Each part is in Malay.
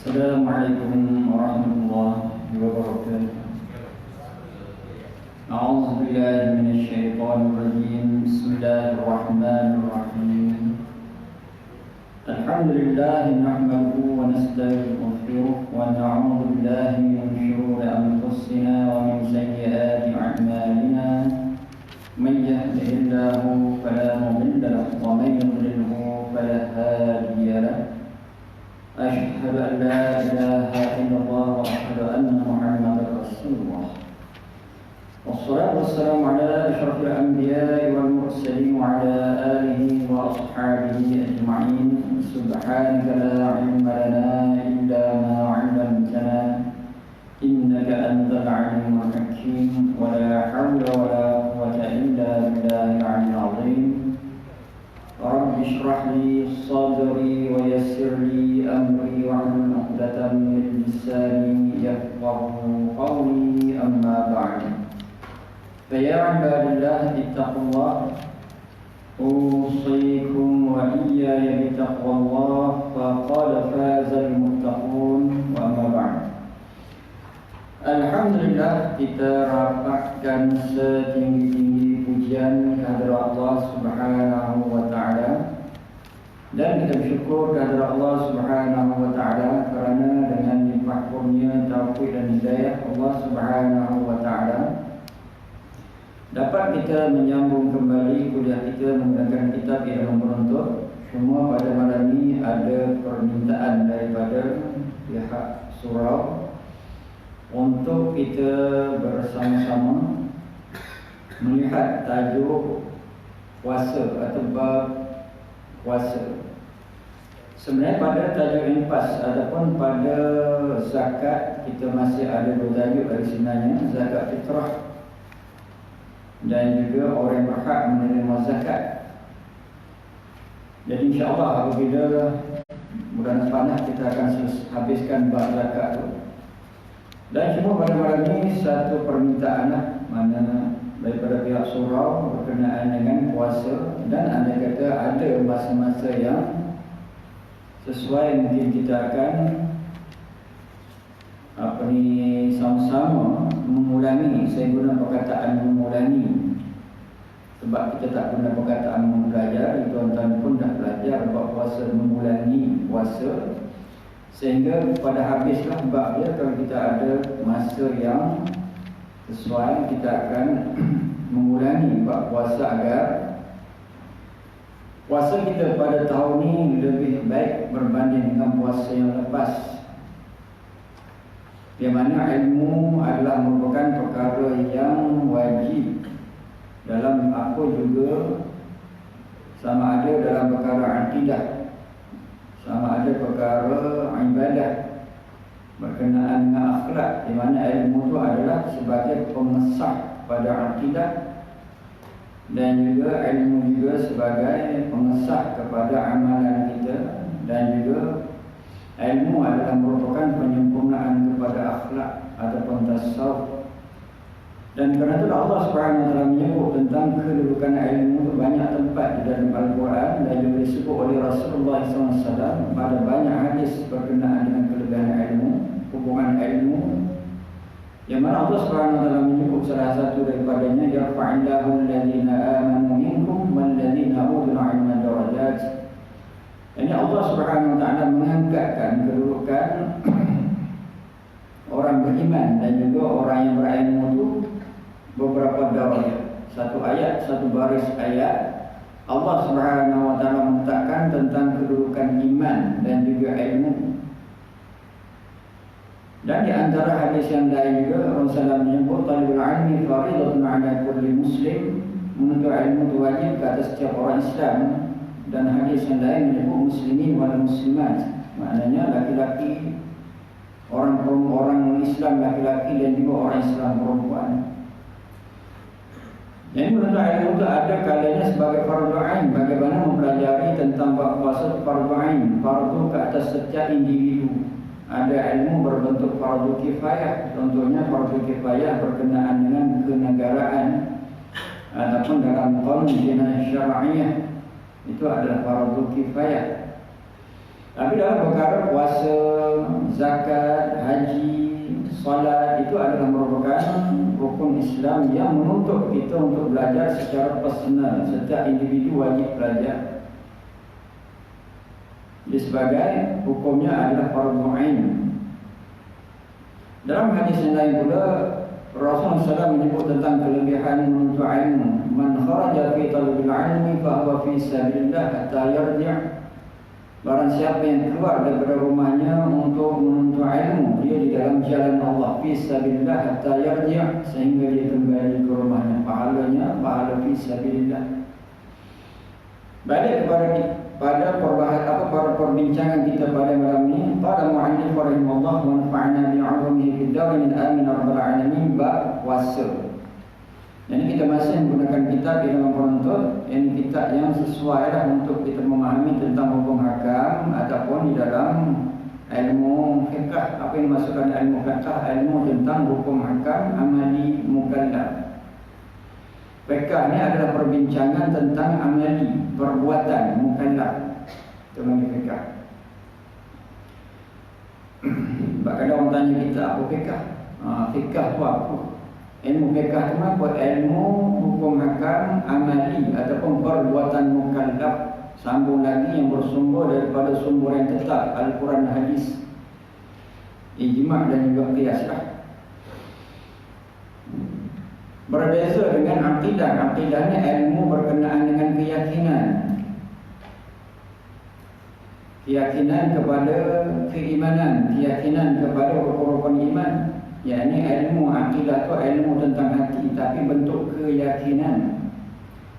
Assalamualaikum warahmatullahi wabarakatuh. A'udzu billahi minasyaitonir rajim. Bismillahirrahmanirrahim. Alhamdulillah nahmaduhu wa nastaghfiruh wa na'udzu billahi min shururi anfusina wa min sayyiati a'malina. Man yahdihillahu fala mudilla lahu wa man yudlilhu fala hadiya lahu. أشهد أن لا إله إلا الله وأشهد أن محمدا رسول الله والصلاة والسلام على أشرف الأنبياء والمرسلين وعلى آله وأصحابه أجمعين. سبحانك لا علم لنا إلا ما علمتنا إنك أنت العليم الحكيم ولا حول ولا قوة إلا بالله العلي العظيم. رب اشرح لي صدري ويسر لي أمري واحلل عقدة من لساني يفقهوا قولي أما بعد فيا عباد الله اتقوا الله أوصيكم وإياي بتقوى الله فقد فاز المتقون وأما بعد. Alhamdulillah, kita rapatkan setinggi-tinggi pujian kehadirat Allah Subhanahu wa taala dan kita bersyukur kehadirat Allah Subhanahu wa taala kerana dengan limpah kurnia taufik dan hidayah Allah Subhanahu wa taala dapat kita menyambung kembali kuliah kita menggunakan kitab Ilmu Penuntut. Semua pada malam ini ada permintaan daripada pihak surau untuk kita bersama-sama melihat tajuk puasa atau bab puasa. Sebenarnya pada tajuk yang pas ataupun pada zakat kita masih ada dua tajuk dari sebenarnya, zakat fitrah dan juga orang yang berhak menerima zakat. Jadi insya-Allah apabila bulan panas kita akan habiskan bab zakat itu. Dan cuma pada malam ini satu permintaan mana daripada pihak surau berkenaan dengan puasa, dan anda kata ada masa-masa yang sesuai mungkin kita akan sama-sama mengulangi. Saya guna perkataan mengulangi sebab kita tak guna perkataan membelajar. Tuan-tuan pun dah belajar bab puasa, mengulangi puasa, sehingga pada habislah bab dia. Kalau kita ada masa yang sesuai, kita akan mengulangi bab puasa agar puasa kita pada tahun ini lebih baik berbanding dengan puasa yang lepas. Di mana ilmu adalah merupakan perkara yang wajib dalam apa juga, sama ada dalam perkara akidah, sama ada perkara ibadah berkenaan dengan akhlak, di mana ilmu itu adalah sebagai pengesah pada akidah, dan juga ilmu juga sebagai pengesah kepada amalan kita, dan juga ilmu adalah merupakan penyempurnaan kepada akhlak ataupun tasawuf. Dan kerana itu Allah Subhanahu wa taala menyebut tentang kedudukan ilmu itu banyak tempat di dalam Al-Quran, dan juga disebut oleh Rasulullah SAW pada banyak hadis berkenaan dengan kelebihan ilmu, hubungan ilmu, yang mana Allah Subhanahu wa taala menyebut salah satu daripadanya, yarfa'illahu alladhina amanu minkum walladhina utul 'ilma darajat. Ini Allah Subhanahu wa taala mengangkatkan kedudukan orang beriman dan juga orang yang berilmu itu beberapa darajat. Satu ayat, satu baris ayat, Allah Subhanahu wa taala mengatakan tentang kedudukan iman dan juga ilmu. Dan di antara hadis yang lain juga Rasulullah menyebut talibul ilmi fardhatun 'ala kulli muslim, menuntut ilmu itu wajib ke atas setiap orang Islam. Dan hadis yang lain menyebut muslimin wal muslimat, maknanya laki-laki, orang Islam laki-laki dan juga orang Islam perempuan. Yang menuntut ilmu itu ada kalanya sebagai fardu ain. Bagaimana mempelajari tentang bab puasa fardu ain, fardu ke atas setiap individu. Ada ilmu berbentuk fardu kifayah. Contohnya fardu kifayah berkenaan dengan kenegaraan ataupun dalam qaul syar'iyah, itu adalah fardu kifayah. Tapi Tapi dalam perkara puasa, zakat, haji, solat itu adalah merupakan rukun Islam yang menuntut kita untuk belajar secara personal. Setiap individu wajib belajar. Jadi sebagai hukumnya adalah fardhu ain. Dalam hadis yang lain pula Rasulullah SAW menyebut tentang kelebihan menuntut ilmu. Man kharaja fi talabil ilmi fa huwa fi sabilillah hatta yarji'. Barang siapa yang keluar daripada rumahnya untuk menuntut ilmu, dia di dalam jalan Allah fi sabilillah hatta yarji' sehingga dia kembali ke rumahnya. Pahalanya pahala fi sabilillah. Balik pada perbincangan kita pada malam ini. Pada mu'allif rahimahullah wa nafa'na bi'ulumihi fid darin amin rabbal alamin bab puasa. Jadi kita masih menggunakan kitab Ilmu Penuntut, ini kitab yang sesuai lah untuk kita memahami tentang hukum hakam ataupun di dalam ilmu fiqh. Apa yang dimaksudkan ilmu fiqh? Ilmu tentang hukum hakam amali mukallaf. Fiqh ni adalah perbincangan tentang amali, perbuatan mukallaf. Itu namanya fiqh. Bahkan orang tanya kita apa fiqh? Fiqh itu apa? Ilmu fiqh itu apa? Ilmu hukum hakam amali ataupun perbuatan mukallaf. Sambung lagi yang bersumber daripada sumber yang tetap, Al-Quran, hadis, ijma' dan juga qiyas lah. Berbeza dengan akidah. Akidah ni ilmu berkenaan dengan keyakinan. Keyakinan kepada keimanan, keyakinan kepada rukun-rukun iman. Yakni ilmu akidah tu ilmu tentang hati, tapi bentuk keyakinan.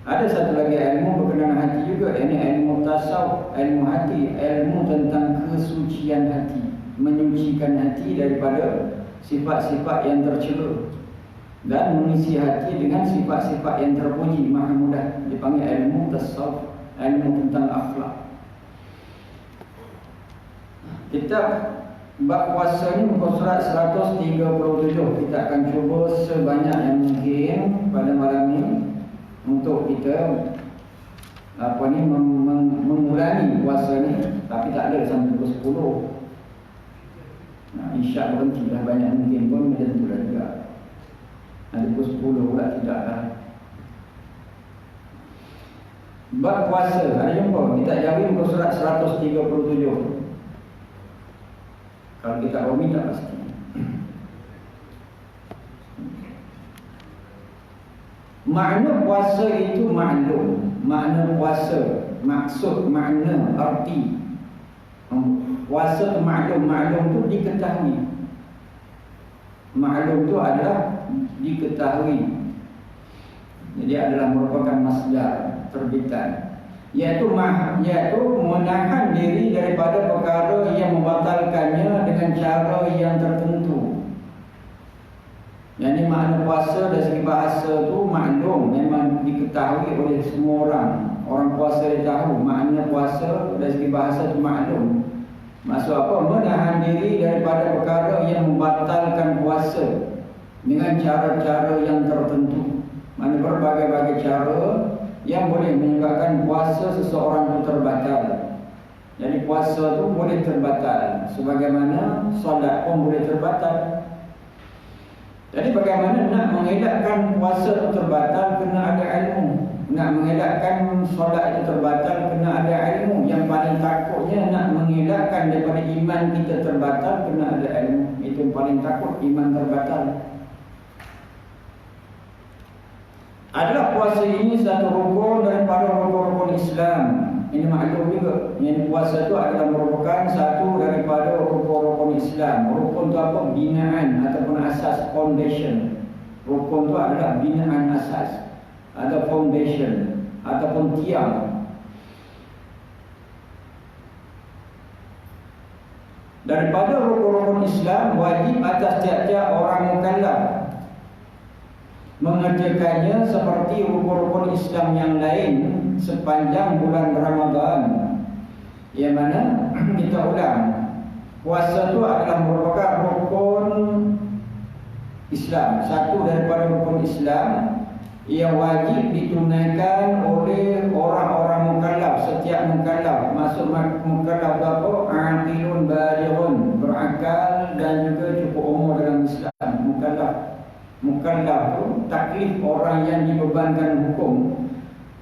Ada satu lagi ilmu berkenaan hati juga, yakni ilmu tasawuf, ilmu hati, ilmu tentang kesucian hati, menyucikan hati daripada sifat-sifat yang tercela dan mengisi hati dengan sifat-sifat yang terpuji, mahmudah. Dipanggil ilmu tasawuf, ilmu tentang akhlak. Kitab bab puasa ni muka surat 137. Kita akan cuba sebanyak yang mungkin pada malam ni untuk kita memulai puasa ni, tapi tak ada sampai pukul 10. Isyak berhenti dah banyak mungkin pun macam tu lah juga. Ada pukul 10 pula tidak lah. Bab puasa, ada jumpa kita jawab muka surat 137. Kalau kita Romi tak pasti. Makna puasa itu maklum. Makna puasa, maksud, makna, arti. Puasa itu maklum. Maklum itu diketahui. Maklum itu adalah diketahui. Jadi adalah merupakan masdar, terbitan. Iaitu menahan diri daripada perkara yang membatalkannya dengan cara yang tertentu. Yang ini makna puasa dari segi bahasa tu maklum, memang diketahui oleh semua orang. Orang puasa dia tahu makna puasa dari segi bahasa tu maklum. Maksud apa? Menahan diri daripada perkara yang membatalkan puasa dengan cara-cara yang tertentu. Mana berbagai-bagai cara yang boleh menyebabkan puasa seseorang itu terbatal. Jadi puasa itu boleh terbatal, sebagaimana solat pun boleh terbatal. Jadi bagaimana nak mengelakkan puasa itu terbatal? Kena ada ilmu. Nak mengelakkan solat itu terbatal, kena ada ilmu. Yang paling takutnya nak mengelakkan daripada iman kita terbatal, kena ada ilmu. Itu yang paling takut, iman terbatal. Adalah puasa ini satu rukun daripada rukun-rukun Islam. Ini maklum juga. Yang puasa itu adalah merupakan satu daripada rukun-rukun Islam. Rukun itu apa? Binaan ataupun asas, foundation. Rukun itu adalah binaan asas atau foundation ataupun tiang. Daripada rukun-rukun Islam, wajib atas tiap-tiap orang mukallaf mengerjakannya seperti rukun-rukun Islam yang lain sepanjang bulan Ramadan. Yang mana kita ulang, puasa itu adalah merupakan rukun Islam, satu daripada rukun Islam yang wajib ditunaikan oleh orang-orang mukallaf. Setiap mukallaf, maksud mukallaf apa? taklif orang yang dibebankan hukum.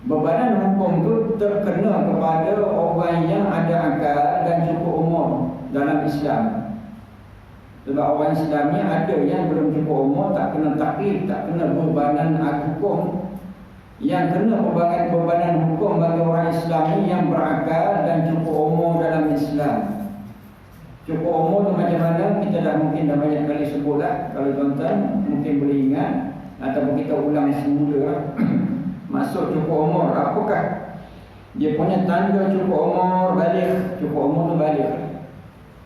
Bebanan hukum itu terkena kepada orang yang ada akal dan cukup umur dalam Islam. Sebab orang Islam ni ada yang belum cukup umur, tak kena taklif, tak kena bebanan hukum. Yang kena bebanan hukum bagi orang Islam ni yang berakal dan cukup umur dalam Islam. Cukup umur tu macam mana, kita dah mungkin dah banyak kali sebut lah. Kalau tuan-tuan mungkin boleh ingat, ataupun kita ulang semula lah. Masuk cukup umur, apakah dia punya tanda cukup umur? Baligh. Cukup umur tu baligh.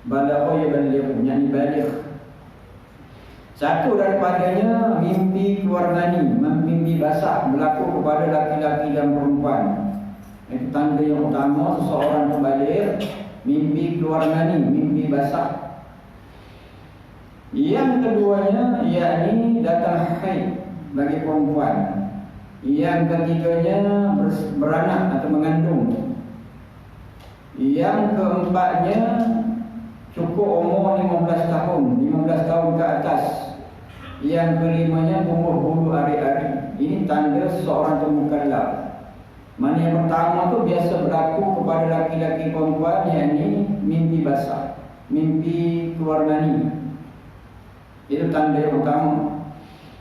Balagha ya baligh, yakni baligh. Satu daripadanya mimpi keluar mani, mimpi basah berlaku kepada laki-laki dan perempuan. Itu tanda yang utama seseorang tu baligh, mimpi keluar mani, mimpi basah. Yang keduanya yakni datang haid bagi perempuan. Yang ketiganya beranak atau mengandung. Yang keempatnya cukup umur 15 tahun, 15 tahun ke atas. Yang kelimanya umur bulu ari-ari. Ini tanda seseorang itu mukallaf. Mana yang pertama tu biasa berlaku kepada laki-laki perempuan, yakni mimpi basah, mimpi keluar mani. Itu tanda yang pertama.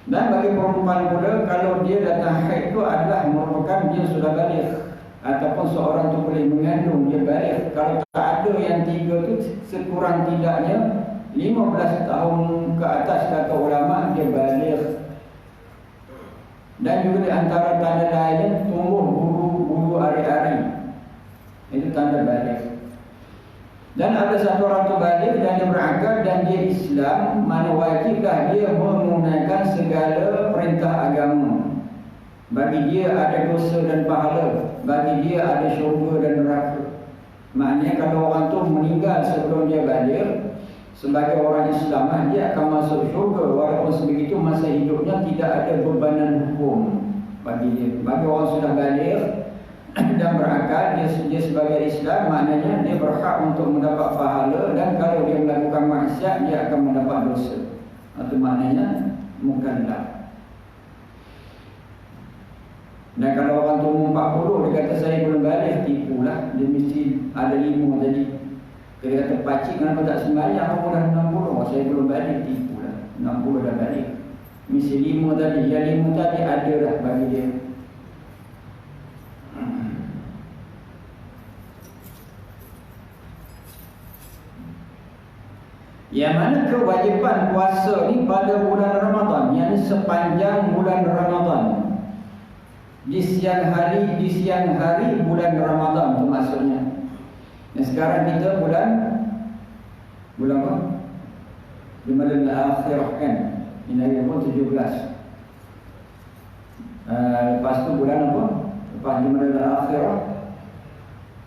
Dan bagi perempuan pula, kalau dia datang haid itu adalah merupakan dia sudah baligh, ataupun seorang tu boleh mengandung, dia baligh. Kalau tak ada yang tiga tu, sekurang tidaknya 15 tahun ke atas kata ulama, dia baligh. Dan juga di antara tanda lainnya tumbuh bulu ari-ari. Itu tanda baligh. Dan ada satu orang tu baligh dan dia berakal dan dia Islam, mana wajibkah dia menggunakan segala perintah agama. Bagi dia ada dosa dan pahala, bagi dia ada syurga dan neraka. Maknanya kalau orang tu meninggal sebelum dia baligh, sebagai orang Islam, dia akan masuk syurga walaupun sebegitu masa hidupnya tidak ada bebanan hukum bagi dia. Bagi orang sudah baligh dan berakal, dia sebagai Islam, maknanya dia berhak untuk mendapat pahala, dan kalau dia melakukan maksiat dia akan mendapat dosa. Itu maknanya mukallaf. Dan kalau orang tu umur 40 dia kata saya belum baligh, tipulah. Dia mesti ada 5 tadi. Dia kata pakcik kenapa tak sembahyang, aku dah 60, saya belum baligh, tipulah. 60 dah baligh. Mesti 5 tadi. Yang 5 tadi ada dah bagi dia. Yang mana kewajipan puasa ni pada bulan Ramadan, yang sepanjang bulan Ramadan. Di siang hari bulan Ramadan tu maksudnya. Dan sekarang kita bulan apa? Jumadil Akhirah kan. Ini pun 17. Lepas tu bulan apa? Lepas Jumadil Akhirah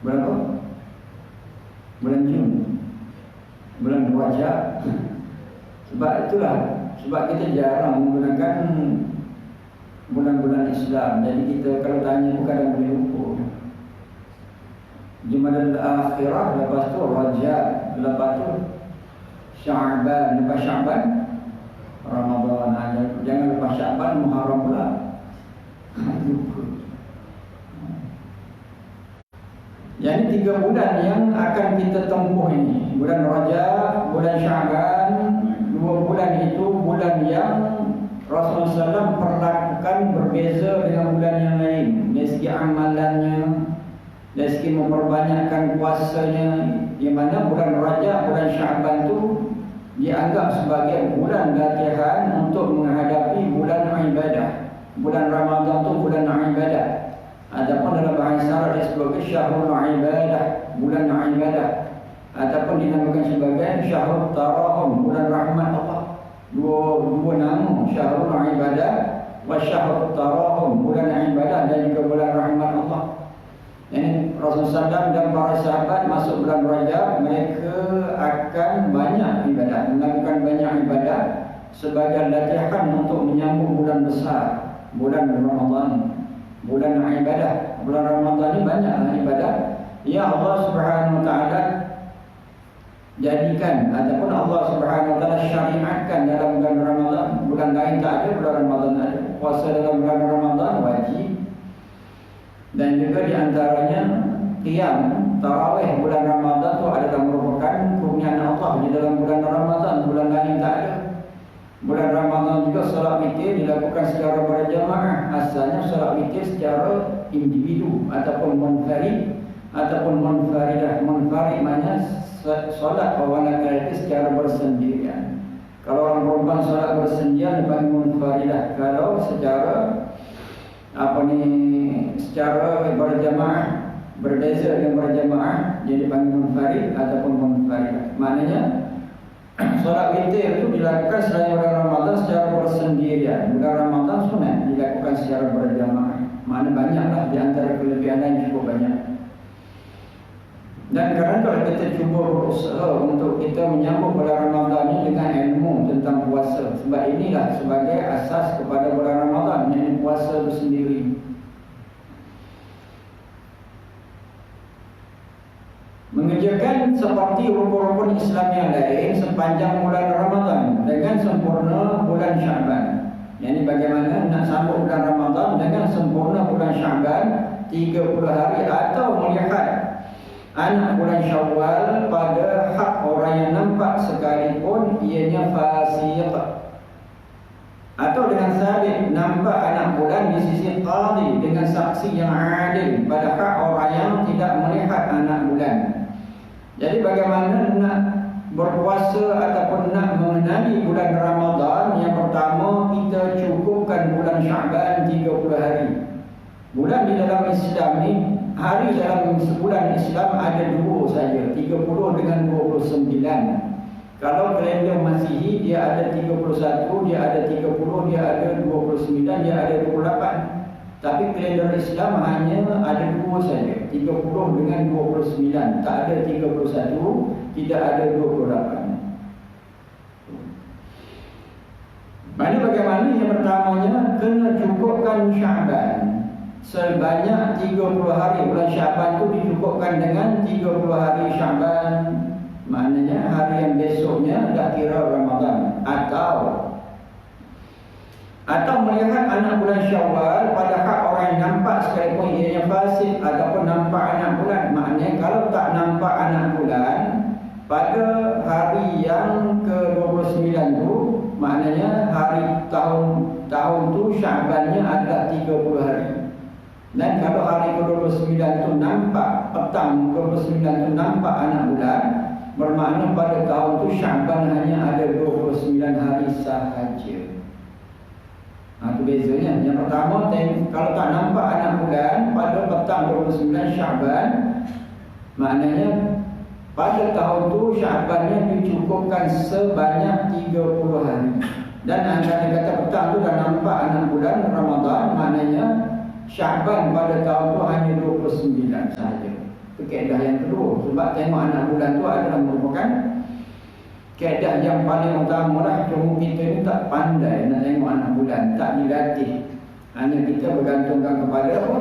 bulan apa? Bulan Jun. Bulan Rajab. Sebab itulah, sebab kita jarang menggunakan bulan-bulan Islam. Jadi kita kalau tanya bukan yang boleh ukur. Jumadil Akhirah, lepas tu Rajab, lepas tu Sya'ban, lepas Sya'ban Ramadan. Jangan lepas Sya'ban Muharram pula. Yang ini 3 bulan yang akan kita tempuh ini. Bulan Rajab, bulan Sya'ban. 2 bulan itu bulan yang Rasulullah SAW perlakukan berbeza dengan bulan yang lain. Dari segi amalannya, dari segi memperbanyakkan puasanya. Yang mana bulan Rajab, bulan Sya'ban itu dianggap sebagai bulan latihan untuk menghadapi bulan ibadah. Bulan Ramadan itu bulan ibadah. Adapun dalam bahasa Arab disebut syahrul ibadah, bulan ibadah. Ataupun dinamakan sebagai syahrul tarahum, bulan rahmat Allah. Dua nama, syahrul ibadah wa syahrul tarahum, bulan ibadah dan juga bulan rahmat Allah. Ini Rasulullah SAW dan para sahabat masuk bulan Rajab, mereka akan banyak ibadah, melakukan banyak ibadah sebagai latihan untuk menyambut bulan besar, bulan Ramadan. Bulan ibadah. Bulan Ramadan ini banyak ibadah yang Allah Subhanahu Wa Taala jadikan ataupun Allah Subhanahu Wa Taala syariatkan dalam bulan Ramadan. Bulan lain tak ada, bulan Ramadan ada. puasa dalam bulan Ramadan wajib. Dan juga di antaranya qiyam tarawih bulan Ramadan itu adalah merupakan kurniaan Allah di dalam bulan Ramadan. Bulan lain tak ada. Bulan Ramadan juga salat witir dilakukan secara berjamaah. Asalnya salat witir secara individu ataupun munfarid ataupun munfaridah. Munfarid maknanya solat wanita itu secara bersendirian. Kalau orang perempuan solat bersendirian dipanggil munfaridah. Kalau secara secara berjamaah, berbeza dengan berjamaah, jadi dipanggil munfarid ataupun munfaridah. Maknanya solat witir itu dilakukan selain bulan Ramadan secara bersendirian. Bulan Ramadan sunat dilakukan secara berjamaah. Maknanya banyaklah di antara kelebihan lain cukup banyak. Dan kerana kalau kita cuba berusaha untuk kita menyambut bulan Ramadan ini dengan ilmu tentang puasa. Sebab inilah sebagai asas kepada bulan Ramadan, yang puasa itu sendiri. Mengerjakan seperti rukun-rukun Islam yang lain sepanjang bulan Ramadan dengan sempurna bulan Syaban. Yang ini bagaimana nak sambut bulan Ramadan dengan sempurna bulan Syaban 30 hari atau melihat anak bulan Syawal pada hak orang yang nampak sekalipun ianya fasiq. Atau dengan sabit nampak anak bulan di sisi qadi dengan saksi yang adil pada hak orang yang tidak melihat anak bulan. Jadi bagaimana nak berpuasa ataupun nak mengenali bulan Ramadan? Yang pertama, kita cukupkan bulan Syaban 30 hari. Bulan di dalam Islam ni, hari dalam sebulan Islam ada 2 saja, 30 dengan 29. Kalau kalender Masihi dia ada 31, dia ada 30, dia ada 29, dia ada 28. Tapi kalender Islam hanya ada 2 saja, 30 dengan 29. Tak ada 31, tidak ada 28. Bagaimana? Yang pertamanya kena cukupkan Syaban sebanyak 30 hari. Bulan Syaban itu dicukupkan dengan 30 hari Syaban. Maknanya hari yang besoknya dah kira Ramadan. Atau melihat anak bulan Syawal pada hak orang yang nampak sekalipun ianya fasik ataupun nampak anak bulan. Maknanya kalau tak nampak anak bulan pada hari yang ke-29 tu, maknanya hari tahun tu Syabannya adalah 30 hari. Dan kalau hari ke-29 tu nampak, petang ke-29 tu nampak anak bulan, bermakna pada tahun tu Syaban hanya ada 29 hari sahaja. Itu bezanya. Yang pertama, kalau tak nampak anak bulan pada petang 29 Syaban, maknanya pada tahun tu Syabannya dicukupkan sebanyak 30 hari. Dan anda kata petang tu dah nampak anak bulan Ramadan, maknanya Syaban pada tahun tu hanya 29 sahaja. Itu kaedah yang kedua. Sebab tengok anak bulan tu adalah merupakan kaedah yang paling utama lah. Cuma kita ni tak pandai nak tengok anak bulan, tak dilatih. Hanya kita bergantungkan kepada apa?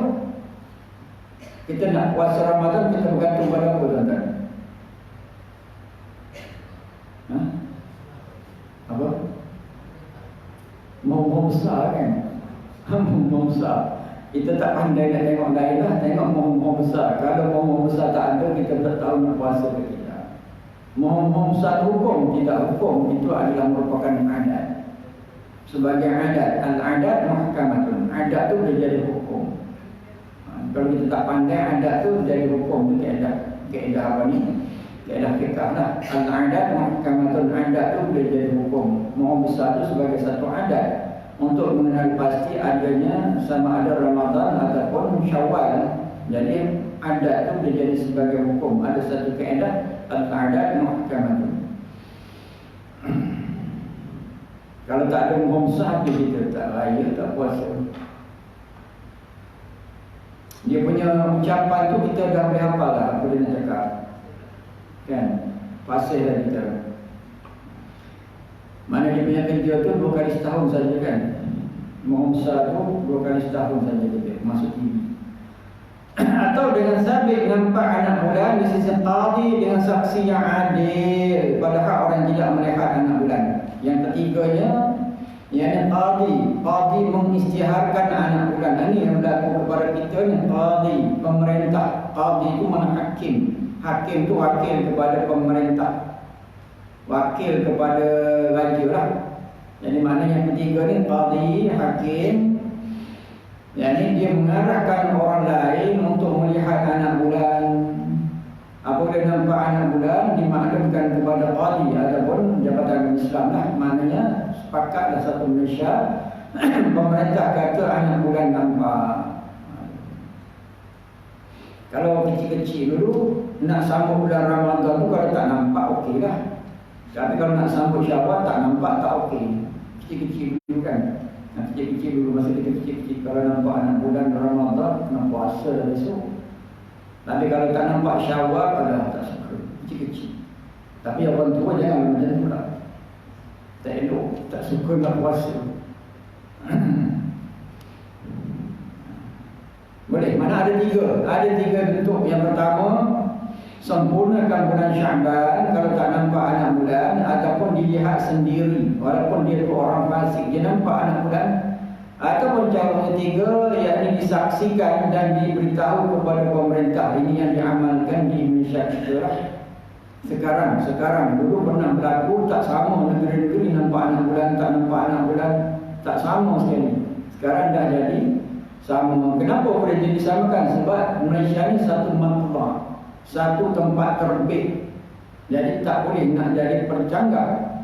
Kita nak puasa Ramadan, kita bergantung pada apa, tuan-tuan? Apa? Mau besar kan? Mau besar. Kita tak pandai nak tengok lain lah. Tengok mau besar. Kalau mau besar tak ada, kita tak tahu nak puasa ke tidak. Mau besar hukum, tidak hukum. Itu adalah merupakan adat. Sebagai adat. Al-adat mahkamatun. Adat tu boleh jadi hukum. Kalau kita tak pandai, adat tu jadi hukum. Kaedah apa ni? Kaedah fiqh lah. Al-adat mahkamatun. Adat tu boleh jadi hukum. Mau besar tu sebagai satu adat untuk mengenal pasti adanya sama ada Ramadan ataupun Syawal. Jadi adat itu boleh jadi sebagai hukum. Ada satu kaedah al-adat mahkamatun. Kalau tak ada muham kita tak raya, tak puasa. Dia punya ucapan tu kita dah boleh hafal lah apa dia nak cakap. Kan? Fasih lah kita. Mana dia punya kerja tu 2 kali setahun saja kan. Muham tu 2 kali setahun saja kita masuk TV. Atau dengan sabit nampak anak bulan di sisi qadi dengan saksi yang adil pada hak orang tidak melihat anak bulan. Yang ketiganya, Yang qadi mengisytiharkan anak bulan. Ini yang berlaku kepada kita ni. Qadi, pemerintah. Qadi itu mana hakim. Hakim itu wakil kepada pemerintah, wakil kepada raja lah. Jadi mana yang ketiga ni, qadi, hakim. Yang ini dia mengarahkan orang lain untuk melihat anak bulan. Apabila nampak anak bulan, dimaklumkan kepada qadi ataupun jabatan Islam lah. Maknanya sepakatlah satu Malaysia pemerintah kata anak bulan nampak. Kalau kecil-kecil dulu nak sambut bulan Ramadan tu, kalau tak nampak okey lah. Tapi kalau nak sambut Syawal tak nampak tak okey. Kecil-kecil dulu kan. Kecil-kecil dulu, masa kita kecil-kecil, kalau nampak anak bulan Ramadan kena puasa dah besok. Tapi kalau tak nampak Syawal, pada tak suka. Kecil-kecil. Tapi orang tua jangan macam tu lah. Tak elok, tak suka nak puasa. Boleh, mana ada tiga. Ada tiga bentuk. Yang pertama, sempurnakan bulan Sya'ban kalau tak nampak anak bulan, ataupun dilihat sendiri walaupun dia tu orang fasik, dia nampak anak bulan. Ataupun cara ketiga, yakni disaksikan dan diberitahu kepada pemerintah. Ini yang diamalkan di Malaysia kita lah. Sekarang dulu pernah berlaku, tak sama negeri-negeri nampak anak bulan, tak nampak anak bulan, tak sama sekali. Sekarang dah jadi sama. Kenapa boleh disamakan? Sebab Malaysia ni satu matbah, satu tempat terbit. Jadi tak boleh nak jadi percanggah.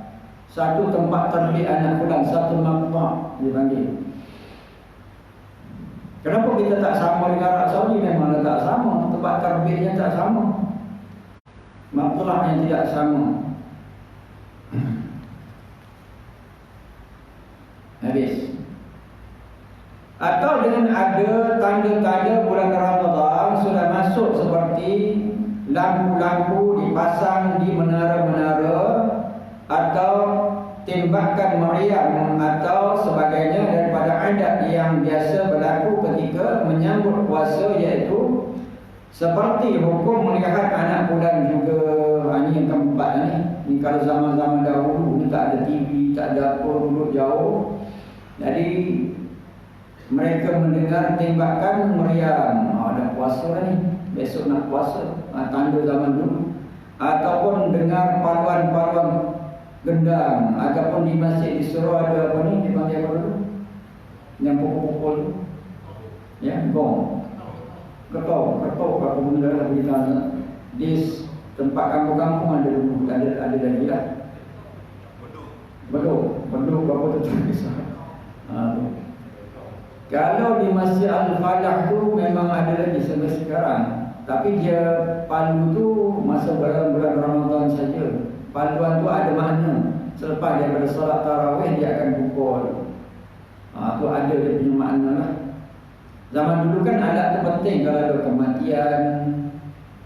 Satu tempat terbit anak bulan, satu matbah dipanggil. Kenapa kita tak sama dengan Arab Saudi? Memanglah tak sama. Tempat terbitnya tak sama. Matbah yang tidak sama. Habis. Atau dengan ada tanda-tanda bulan Ramadan sudah masuk, seperti lampu-lampu dipasang di menara-menara, atau tembakan meriam atau sebagainya daripada adat yang biasa berlaku ketika menyambut puasa, iaitu seperti hukum melihat anak bulan juga. Ini yang keempat ni. Ini kalau zaman-zaman dahulu ni tak ada TV, tak ada apa, duduk jauh. Jadi mereka mendengar tembakan meriam, dah puasa dah ni, besok nak puasa, tanda zaman dulu. Ataupun dengar paluan-paluan gendang, ataupun di masjid disuruh ada apa ni, dipanggil apa dulu, yang pukul-pukul tu, ya, gong, ketok apa benda lah berita. Di tempat kampung-kampung ada dulu, ada lagi lah. Beduk berapa tu kisah. Kalau di Masjid Al-Falah tu memang ada lagi sampai sekarang. Tapi dia palu tu masa bulan Ramadan saja. Paluan tu ada makna. Selepas daripada solat tarawih dia akan pukul. Tu ada dia punya makna lah. Zaman dulu kan alat tu penting. Kalau ada kematian,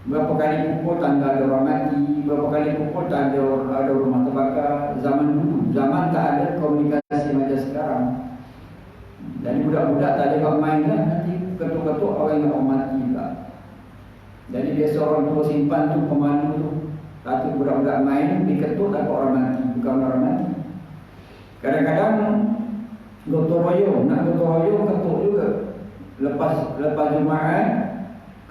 berapa kali pukul tanda ada orang mati, berapa kali pukul tanda ada rumah terbakar. Zaman dulu, zaman tak ada komunikasi macam sekarang. Jadi budak-budak tak ada main lah, nanti ketuk-ketuk orang yang mati pula. Jadi biasa orang tua simpan tu pemalu tu. Satu budak-budak main, diketuk takut orang mati, bukan orang mati. Kadang-kadang gotong royong, nak gotong royong ketuk juga. Lepas Jumaat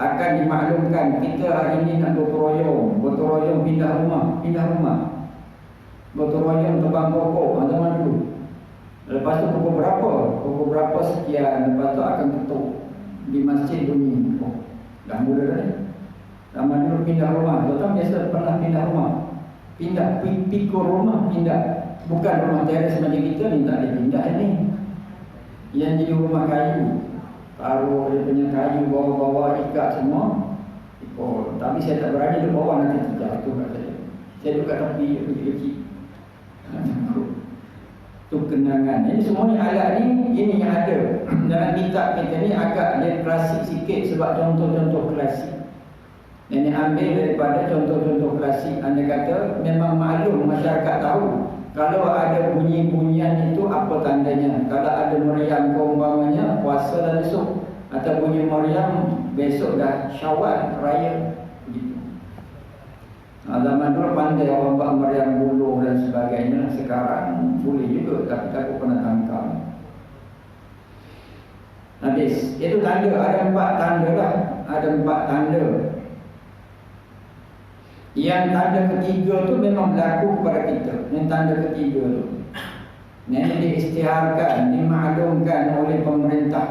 akan dimaklumkan kita hari ini nak gotong royong pindah rumah. Gotong royong tebang pokok zaman dulu. Lepas tu pukul berapa sekian, lepas tu akan ketuk di masjid bunyi. Dah mula dah ni. Zaman dulu pindah rumah. Tuan biasa pernah pindah rumah. Pikul rumah pindah. Bukan rumah teres macam kita ni, tak ada pindah ni. Yang jadi rumah kayu. Taruh dia punya kayu, bawa-bawa ikat semua. Pikul. Tapi saya tak berani dia bawa, nanti terjatuh kat saya. Saya duduk kat tepi, kecil-kecil. Itu kenangan. Jadi semua ni alat ni, ini yang ada dalam kitab kita ni. Agak dia klasik sikit sebab contoh-contoh klasik. Yang ambil daripada contoh-contoh klasik. Anda kata memang maklum, masyarakat tahu kalau ada bunyi-bunyian itu apa tandanya. Kalau ada meriam keumpamanya puasa dah besok, atau bunyi meriam besok dah Syawal raya begitu. Zaman dulu pandai orang buat meriam buluh dan sebagainya. Sekarang boleh juga, tapi takut kena tangkap. Habis. Itu tanda. Ada 4 tanda lah. Ada 4 tanda. Yang tanda ketiga tu memang berlaku kepada kita. Yang tanda ketiga tu, yang diisytiharkan, dimaklumkan oleh pemerintah.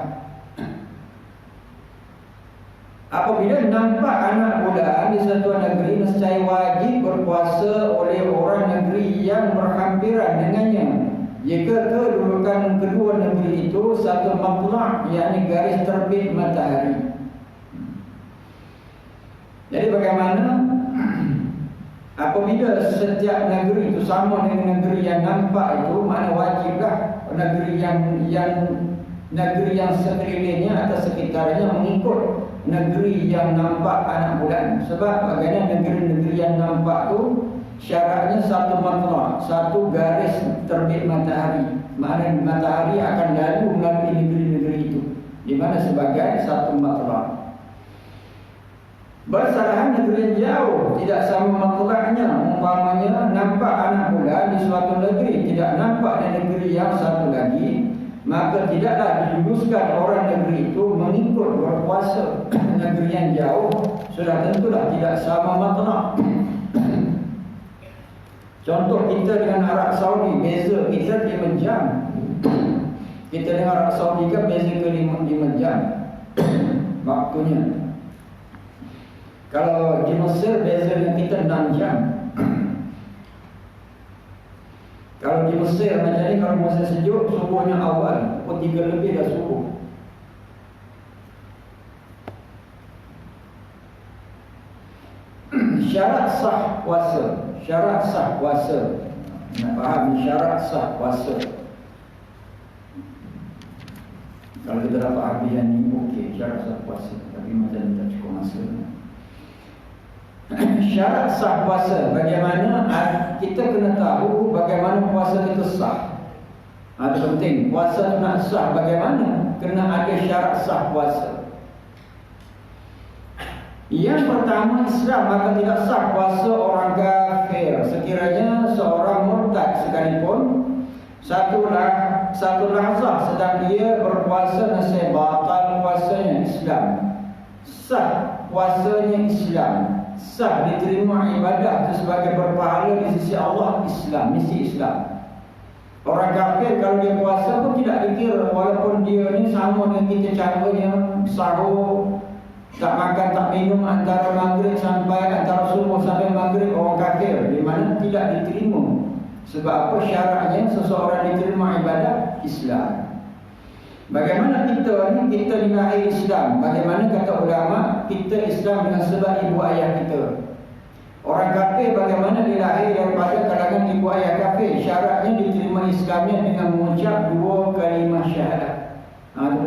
Apabila nampak anak bulan di satu negeri, nescaya wajib berpuasa oleh orang negeri yang berhampiran dengannya, jika kedudukan kedua negeri itu satu matla', yakni garis terbit matahari. Jadi bagaimana apabila setiap negeri itu sama dengan negeri yang nampak itu, mana wajiblah negeri yang sekelilingnya atau sekitarnya mengikut negeri yang nampak anak bulan. Sebab bagaimana negeri-negeri yang nampak tu syaratnya satu matla', satu garis terbit matahari. Maknanya matahari akan lalu melalui negeri-negeri itu, di mana sebagai satu matla'. Bersalahan negeri yang jauh tidak sama matla'nya. Umpamanya nampak anak bulan di suatu negeri, tidak nampak di negeri yang satu lagi, maka tidaklah diluluskan orang negeri itu mengikut berpuasa. Negeri yang jauh sudah tentulah tidak sama matla'. Contoh kita dengan Arab Saudi, beza kita 5 jam. Kita dengan Arab Saudi kan beza ke 5 jam waktunya. Kalau di Mesir beza dengan kita 6 jam. Kalau di Mesir macam ni, kalau masa sejuk, subuhnya awal, pukul 3 lebih dah subuh. Syarat sah puasa. Syarat sah puasa. Nak faham syarat sah puasa. Kalau kita dapat habis yang ni, okey, syarat sah puasa. Tapi macam tak cukup masa. Syarat sah puasa, bagaimana kita kena tahu bagaimana puasa kita sah. Itu penting. Puasa tu nak sah bagaimana? Kena ada syarat sah puasa. Yang pertama, Islam, maka tidak sah puasa orang kafir. Sekiranya seorang murtad sekalipun satu lahzah sedang dia berpuasa, nasib batal puasanya. Islam sah puasanya. Islam sah, diterima ibadah itu sebagai berpahala di sisi Allah. Islam, misi Islam. Orang kafir kalau dia puasa pun tidak dikira, walaupun dia ni sama dengan kita caranya, sahur, tak makan tak minum antara maghrib sampai antara subuh sampai maghrib, orang kafir, di mana tidak diterima. Sebab apa? Syaratnya seseorang diterima ibadah Islam. Bagaimana kita ni, kita dilahir Islam. Bagaimana kata ulama, kita Islam dengan sebab ibu ayah kita. Orang kafir bagaimana dilahir daripada kalangan ibu ayah kafir. Syaratnya diterima Islamnya dengan mengucap 2 kalimah syahadat.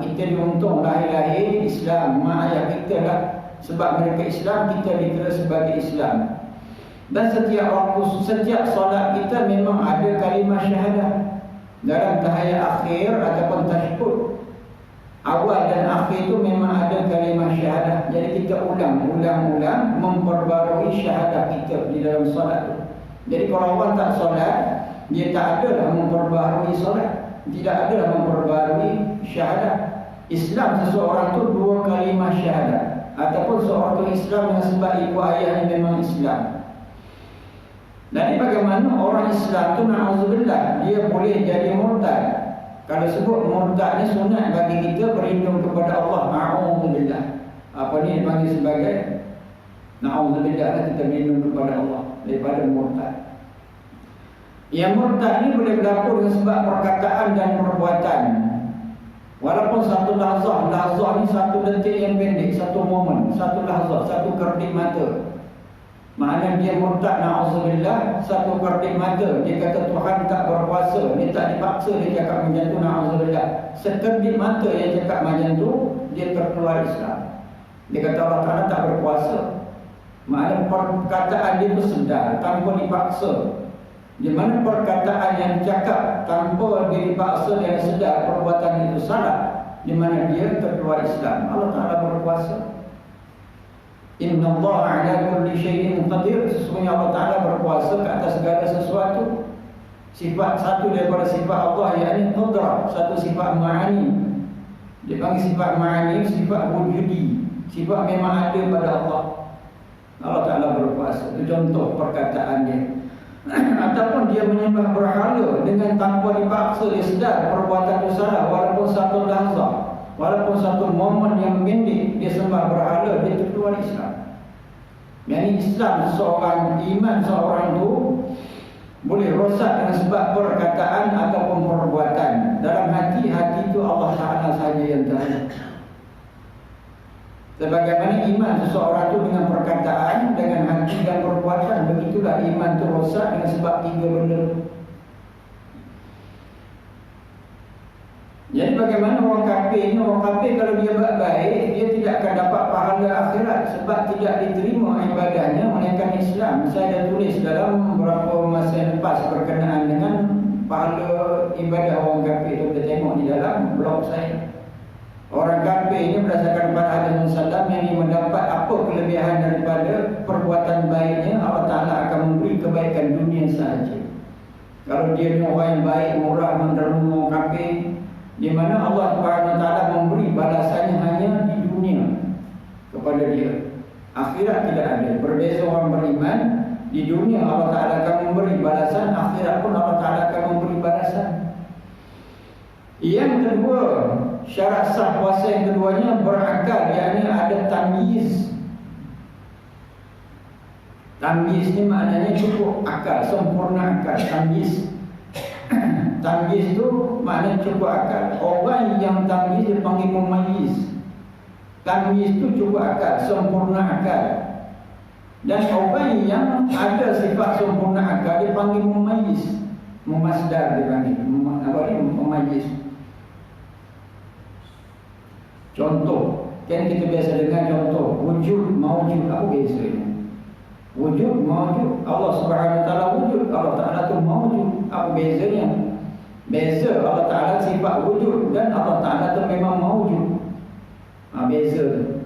Kita diuntung lahir-lahir Islam, mak ayah kita lah. Sebab mereka Islam, kita dikira sebagai Islam. Dan setiap waktu, setiap solat kita memang ada kalimah syahadat. Dalam tahiyat akhir ataupun tasyahud awal dan akhir itu memang ada kalimah syahadah. Jadi kita ulang-ulang memperbarui syahadah kita di dalam solat itu. Jadi kalau orang tak solat, dia tak ada dah memperbarui solat, tidak ada dah memperbarui syahadah. Islam seseorang tu 2 kalimah syahadah, ataupun seorang tu Islam dengan sebab ibu ayahnya memang Islam. Dan bagaimana orang Islam tu, na'udzubillah, dia boleh jadi murtad. Kalau sebut murtad ni sunat bagi kita berlindung kepada Allah. Na'udzubillah. Apa ni dipanggil sebagai na'udzubillah, kita berlindung kepada Allah daripada murtad. Yang murtad ni boleh berlaku dengan sebab perkataan dan perbuatan. Walaupun satu lahzah ni satu detik yang pendek, satu momen, satu lahzah, satu kerdik mata. Maknanya dia murtad, na'udzubillah, satu kerdik mata. Dia kata Tuhan tak berkuasa, dia tak dipaksa, dia cakap macam tu, na'udzubillah. Sekerdik mata yang cakap macam tu, dia terkeluar Islam. Dia kata Allah Ta'ala tak berkuasa. Maknanya perkataan dia tu sedar, tanpa dipaksa. Di mana perkataan yang cakap tanpa dia dipaksa dan sedar perbuatan itu salah, di mana dia terkeluar Islam. Allah Ta'ala berkuasa. Inna Allah ala kulli syai'in qadir. Sesungguhnya Allah Ta'ala berkuasa ke atas segala sesuatu. Sifat satu daripada sifat Allah, yakni qudrah, satu sifat ma'ani. Dia panggil sifat ma'ani, sifat wujudi, sifat memang ada pada Allah. Allah Ta'ala berkuasa. Itu contoh perkataan dia. Ataupun dia menyembah berhala dengan tanpa dipaksa, dia sedar perbuatan itu salah, walaupun satu lahzah, walaupun satu momen yang pendek dia sembah berhala, dia keluar Islam. Yang Islam seorang, iman seorang itu boleh rosak dengan sebab perkataan ataupun perbuatan. Dalam hati itu Allah Ta'ala sahaja yang tahu. Sebagaimana iman seseorang itu dengan perkataan, dengan hati dan perbuatan, begitulah iman itu rosak dengan sebab tiga benda. Jadi bagaimana orang kafir ini? Orang kafir kalau dia buat baik, dia tidak akan dapat pahala akhirat sebab tidak diterima ibadahnya melainkan Islam. Saya dah tulis dalam beberapa masa yang lepas berkenaan dengan pahala ibadah orang kafir itu. Kita tengok di dalam blog saya. Orang kafir ini berdasarkan pada hadis Rasulullah yang mendapat apa kelebihan daripada perbuatan baiknya, Allah Ta'ala akan memberi kebaikan dunia sahaja. Kalau dia ni orang yang baik, murah, menderma, kafir, di mana Allah Ta'ala memberi balasannya hanya di dunia kepada dia. Akhirat tidak ada. Berbeza orang beriman, di dunia Allah Ta'ala akan memberi balasan, akhirat pun Allah Ta'ala akan memberi balasan. Yang kedua, syarat sah puasa yang keduanya berakal, yakni ada tamyiz. Tamyiz ni maknanya cukup akal, sempurna akal. Tamyiz tamyiz tu maknanya cukup akal. Orang yang tamyiz dipanggil mumayyiz. Tamyiz tu cukup akal, sempurna akal. Dan orang yang ada sifat sempurna akal dipanggil mumayyiz. Mumasdar dipanggil. Apa ni? Mumayyiz. Contoh, kan kita biasa dengar contoh wujud, maujud, apa bezanya? Wujud, maujud, Allah Subhanahu Wa Taala wujud, Allah Taala tu maujud, apa bezanya? Beza Allah Taala sifat wujud dan Allah Taala tu memang maujud. Beza.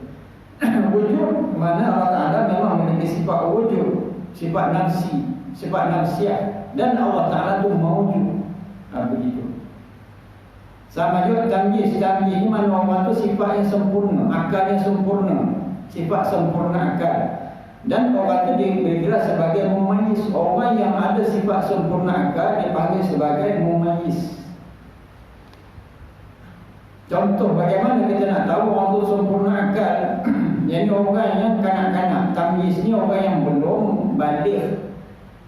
Wujud mana Allah Taala memang memiliki sifat wujud, sifat nafsi, sifat nafsiyah, dan Allah Taala tu maujud. Begitu. Sama juga tamyiz. Tamyiz ni mana orang tu sifat yang sempurna, akal yang sempurna, sifat sempurna akal. Dan orang tu dikira sebagai mumayyiz. Orang yang ada sifat sempurna akal dipanggil sebagai mumayyiz. Contoh bagaimana kita nak tahu orang tu sempurna akal? Yang orang yang kanak-kanak. Tamyiz ni orang yang belum baligh.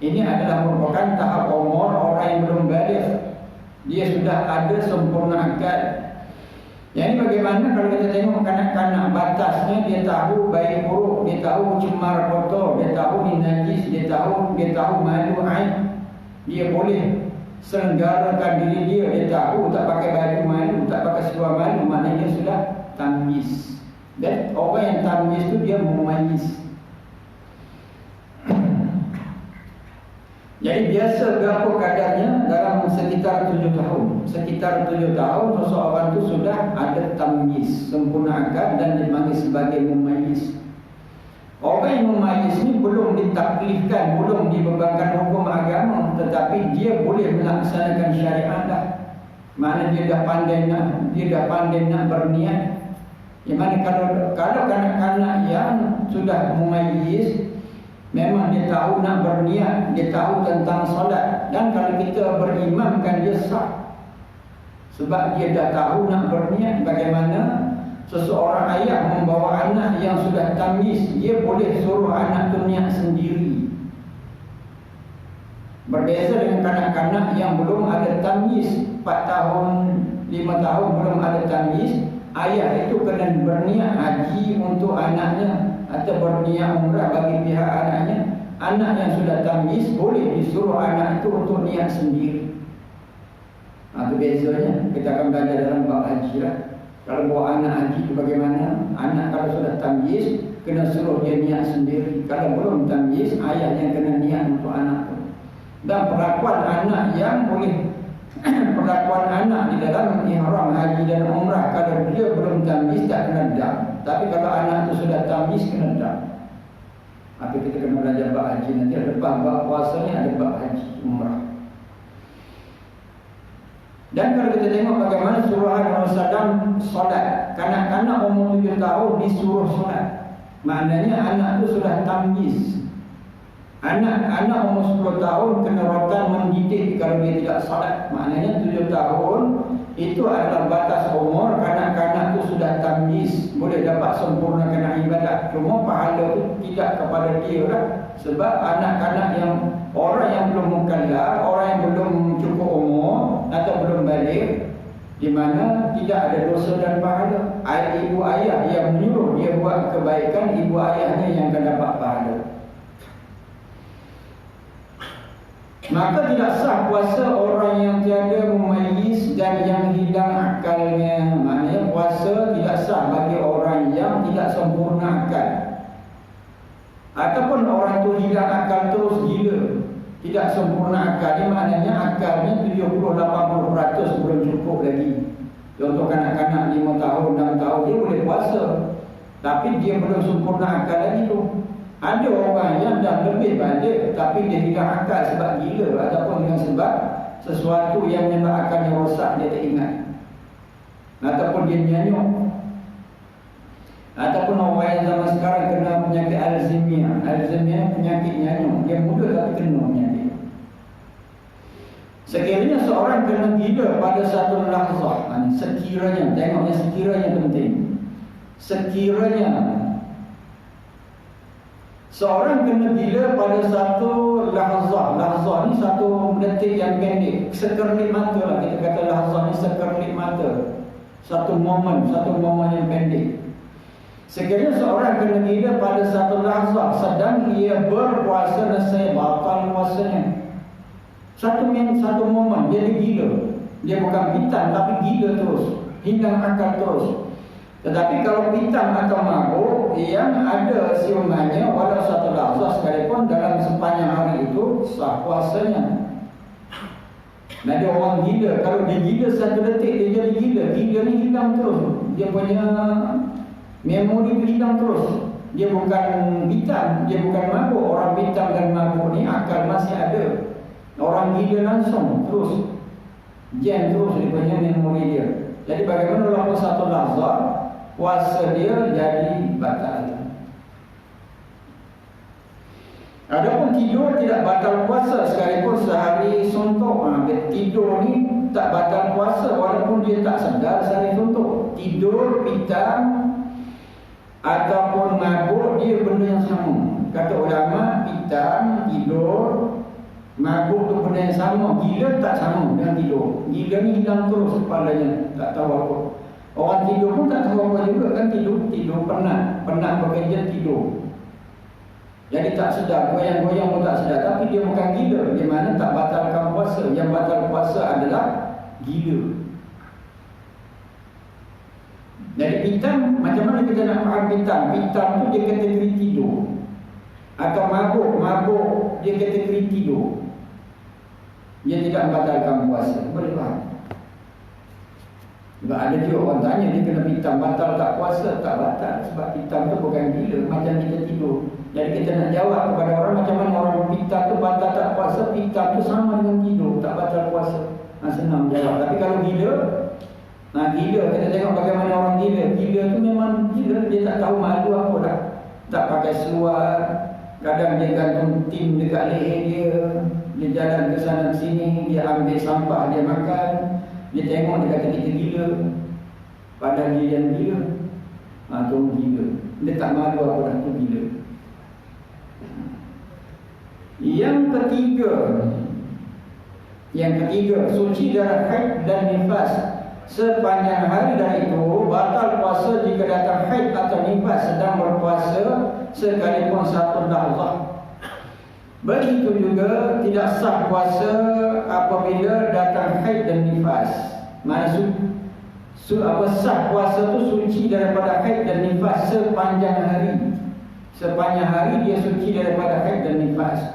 Ini adalah merupakan tahap umur orang yang belum baligh. Dia sudah ada sempurna akal. Yang ini bagaimana kalau kita tengok kanak-kanak, batasnya dia tahu baik buruk, dia tahu cemar kotor, dia tahu ni najis, dia tahu malu aib. Dia boleh selenggarakan diri dia tahu tak pakai baju malu, tak pakai seluar malu, maknanya dia sudah tamyiz. Dan orang yang tamyiz tu dia mumayyiz. Jadi biasa berapa kadarnya dalam sekitar 7 tahun. Sekitar 7 tahun seseorang itu sudah ada tamyiz, sempurna akal dan dipanggil sebagai mumayyiz. Orang yang mumayyiz ni belum ditaklifkan, belum dibebankan hukum agama, tetapi dia boleh melaksanakan syariat dah. Mana dia dah pandai nak berniat. Yang mana kalau kanak-kanak yang sudah mumayyiz, memang dia tahu nak berniat, dia tahu tentang solat. Dan kalau kita berimamkan dia sah, sebab dia dah tahu nak berniat. Bagaimana seseorang ayah membawa anak yang sudah tamyiz, dia boleh suruh anak tu niat sendiri. Berbeza dengan kanak-kanak yang belum ada tamyiz, 4 tahun, 5 tahun belum ada tamyiz, ayah itu kena berniat haji untuk anaknya atau berniat umrah bagi pihak anaknya. Anak yang sudah tamyiz boleh disuruh anak itu untuk niat sendiri. Itu bezanya. Kita akan belajar dalam bab haji lah. Kalau bawa anak haji itu bagaimana? Anak kalau sudah tamyiz kena suruh dia niat sendiri. Kalau belum tamyiz, ayah yang kena niat untuk anak itu. Dan perlakuan anak yang boleh perlakuan anak di dalam ihram haji dan umrah, kalau dia belum tamyiz tak kena dam. Tapi kalau anak itu sudah tamyiz kena dam. Apa kita kena belajar bab haji nanti, ada bab puasa ni, ada bab haji umrah. Dan kalau kita tengok bagaimana suruhan Rasulullah solat, kanak-kanak umur 7 tahun disuruh solat. Maknanya anak tu sudah tamyiz. Anak umur 10 tahun kena rotan mendidik kalau dia tidak solat. Maknanya 7 tahun itu adalah batas umur kanak-kanak tu sudah tamyiz, boleh dapat sempurnakan ibadat. Cuma pahala tu tidak kepada dia lah. Sebab anak-kanak yang orang yang belum mukallaf, orang yang belum cukup umur atau belum balik, di mana tidak ada dosa dan pahala. Ibu ayah yang menyuruh dia buat kebaikan, ibu ayahnya yang akan dapat pahala. Maka tidak sah puasa orang yang tiada mumayyiz dan yang hilang akalnya. Maknanya puasa tidak sah bagi orang yang tidak sempurna akal, ataupun orang tu hilang akal terus gila, tidak sempurna akal. Ini maknanya akalnya 70-80% belum cukup lagi. Contoh kanak-kanak 5 tahun, 6 tahun dia boleh puasa, tapi dia belum sempurna akal lagi tu. Ada orang yang dah lebih balik tapi dia hilang akal sebab gila, ataupun dengan sebab sesuatu yang menyebabkan akalnya rosak, dia tak ingat, ataupun dia nyanyuk, ataupun orang yang zaman sekarang kena penyakit Alzheimer. Alzheimer penyakit nyanyuk, dia muda tapi kena penyakit. Sekiranya seorang kena gila pada satu lahzah, sekiranya, tengoknya sekiranya penting. Sekiranya seorang kena gila pada satu lahzah. Lahzah ni satu detik yang pendek, sekerlip mata lah. Kita kata lahzah ni sekerlip mata, satu momen yang pendek. Sekiranya seorang kena gila pada satu lahzah sedang ia berpuasa, nescaya batal puasanya. Satu momen dia gila, dia bukan pitam tapi gila terus, hilang akal terus. Tetapi kalau pitam atau mabuk yang ada siumannya walau satu lahzah sekalipun dalam sepanjang hari itu, sah puasanya. Nah, dia orang gila, kalau dia gila satu detik dia jadi gila. Gila ni hilang terus, dia punya memori hilang terus. Dia bukan pitam, dia bukan mabuk. Orang pitam dan mabuk ni akal masih ada. Orang gila langsung terus jam terus dia punya memori dia. Jadi bagaimana walaupun satu lahzah, puasa dia jadi batal. Adapun tidur tidak batal puasa sekalipun sehari suntuk. Tidur ni tak batal puasa walaupun dia tak sedar sehari suntuk. Tidur, pitam ataupun mabuk, dia benda yang sama. Kata ulama, pitam, tidur, mabuk tu benda yang sama. Gila tak sama dengan tidur. Gila ni hilang terus kepalanya, tak tahu apa. Orang tidur pun tak tahu apa juga kan. Tidur penat bekerja, tidur. Jadi tak sedar, goyang-goyang pun tak sedar. Tapi dia bukan gila, di mana tak batalkan puasa. Yang batal puasa adalah gila. Jadi pitam, macam mana kita nak faham pitam? Pitam tu dia kategori tidur. Atau mabuk dia kategori tidur. Dia tidak membatalkan puasa. Boleh faham? Sebab ada juga orang tanya, dia kena pitam batal tak puasa? Tak batal, sebab pitam tu bukan gila, macam kita tidur. Jadi kita nak jawab kepada orang macam mana orang pitam tu batal tak puasa. Pitam tu sama dengan tidur, tak batal puasa. Senang jawab. Tapi kalau gila, gila kita tengok bagaimana orang gila. Gila tu memang gila, dia tak tahu malu apa dah. Tak pakai seluar, kadang dia gantung tim dekat leher dia, dia jalan ke sana ke sini, dia ambil sampah, dia makan. Dia tengok, dia kata kita gila, padahal dia yang gila. Tu gila. Dia tak malu apa dah, tu gila. Yang ketiga, suci darah haid dan nifas sepanjang hari. Dari itu batal puasa jika datang haid atau nifas sedang berpuasa sekalipun satu lahzah. Begitu juga tidak sah puasa apabila datang haid dan nifas. Maksud sah puasa tu suci daripada haid dan nifas sepanjang hari. Sepanjang hari dia suci daripada haid dan nifas.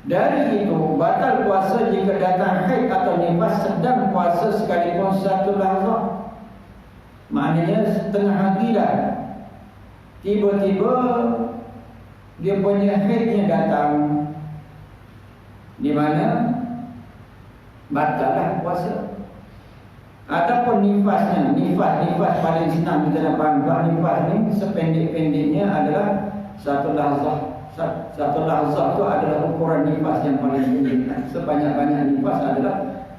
Dari itu batal puasa jika datang haid atau nifas sedang puasa sekalipun satu lahzah. Maknanya setengah hari dah, tiba-tiba dia punya haidnya datang, di mana batallah puasa. Ataupun nifasnya, nifas paling senang kita nak faham. Nifas ni sependek-pendeknya adalah satu lahzah. Satu lahzah itu adalah ukuran nifas yang paling tinggi. Sebanyak-banyak nifas adalah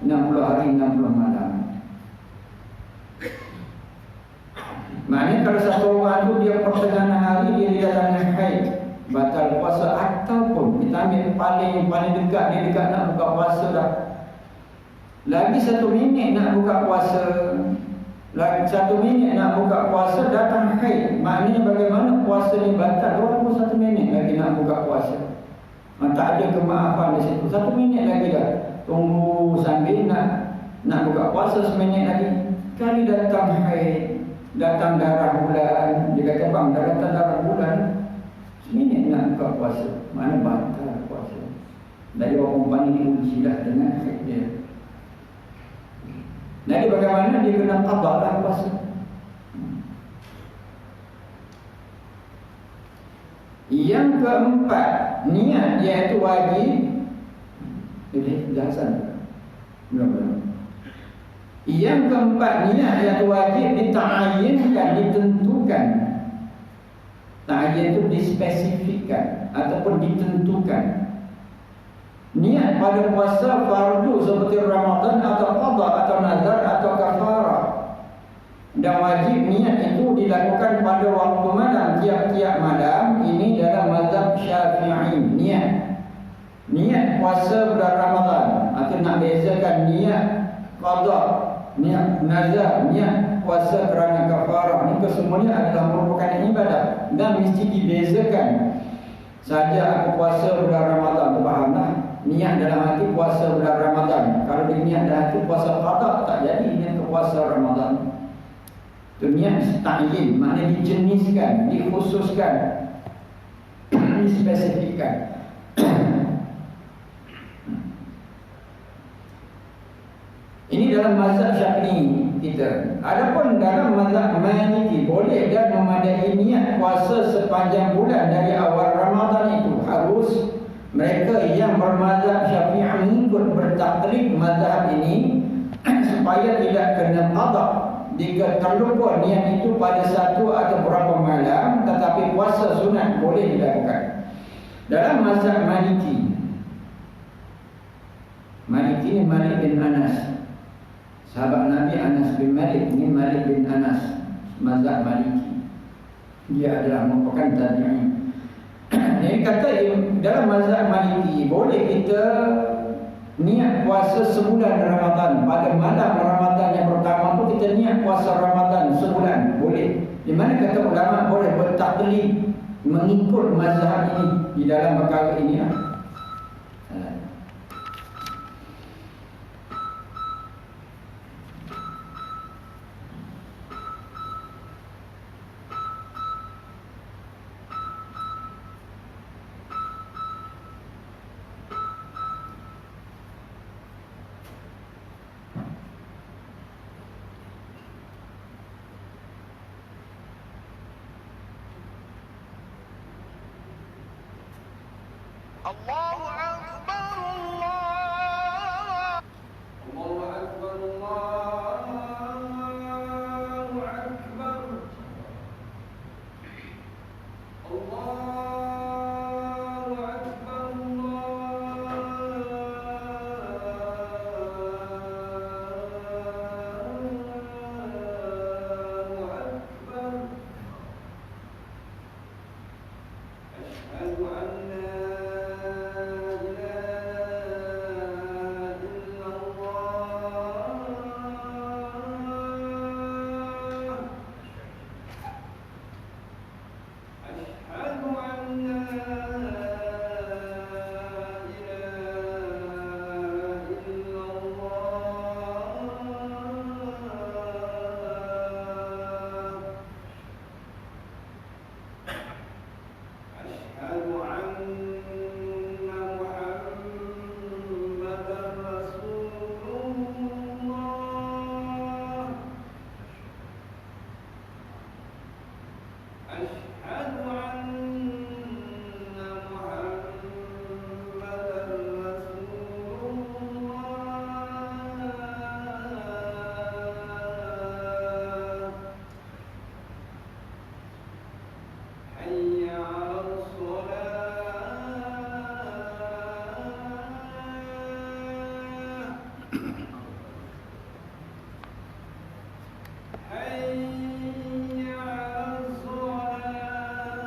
60 hari 60 malam. Maknanya kalau satu orang tu dia pertengahan hari dia datang haid, batal puasa. Ataupun kita ambil paling dekat, dia dekat nak buka puasa dah, lagi 1 minit nak buka puasa, lagi 1 minit nak buka puasa, datang haid. Maknanya bagaimana puasa ni batal walaupun 1 minit lagi nak buka puasa. Tak ada kemaafan di situ. 1 minit lagi dah, tunggu sambil nak buka puasa 1 minit lagi. Kali datang haid, datang darah bulan, dia kata bang dah datang darah bulan, 1 minit nak buka puasa, mana batal puasa. Dari orang perempuan ini diuji dah dengan haid dia. Jadi bagaimana dia kena qada lah puasa. Yang keempat, niat iaitu wajib. Jadi jelasan belum. Yang keempat, niat iaitu wajib dita'ayyinkan, ditentukan. Ta'ayyin itu dispesifikkan ataupun ditentukan. Niat pada puasa fardu seperti Ramadan atau qada atau nazar atau kafarah. Dan wajib niat itu dilakukan pada waktu malam, tiap-tiap malam. Ini dalam mazhab Syafi'i. Niat puasa bulan Ramadan atau nak bezakan niat qada, niat nazar, niat puasa kerana kafarah. Ini kesemuanya adalah merupakan ibadah dan mesti dibezakan. Saja aku puasa bulan Ramadan, fahamlah. Niat dalam hati puasa bulan Ramadan. Kalau dia niat dalam hati puasa qada, tak jadi niat puasa Ramadan. Itu niat ta'yin, maknanya dijeniskan, dikhususkan, dispesifikkan. Ini dalam mazhab Syafi'i kita. Adapun dalam mazhab Maliki, boleh dan memadai niat puasa sepanjang bulan dari awal Ramadan itu. Harus mereka yang bermazhab Syafi'i mengikut bertaklid mazhab ini supaya tidak kena qada. Jika terlupa niat itu pada satu atau beberapa malam, tetapi puasa sunat boleh dilakukan. Dalam mazhab Maliki, ini Malik bin Anas, sahabat Nabi Anas bin Malik. Ini Malik bin Anas, mazhab Maliki. Dia adalah merupakan tabi'in. Dia kata dalam mazhab Maliki boleh kita niat puasa sebulan Ramadan. Pada malam Ramadan yang pertama tu kita niat puasa Ramadan sebulan, boleh. Di mana kata ulama boleh bertaklid mengikut mazhab ini di dalam perkara ini. Allahu Akbar, Allahu Akbar, Allahu Akbar, Allahu Akbar, Allahu Akbar. Asyhadu an la حي على الصلاة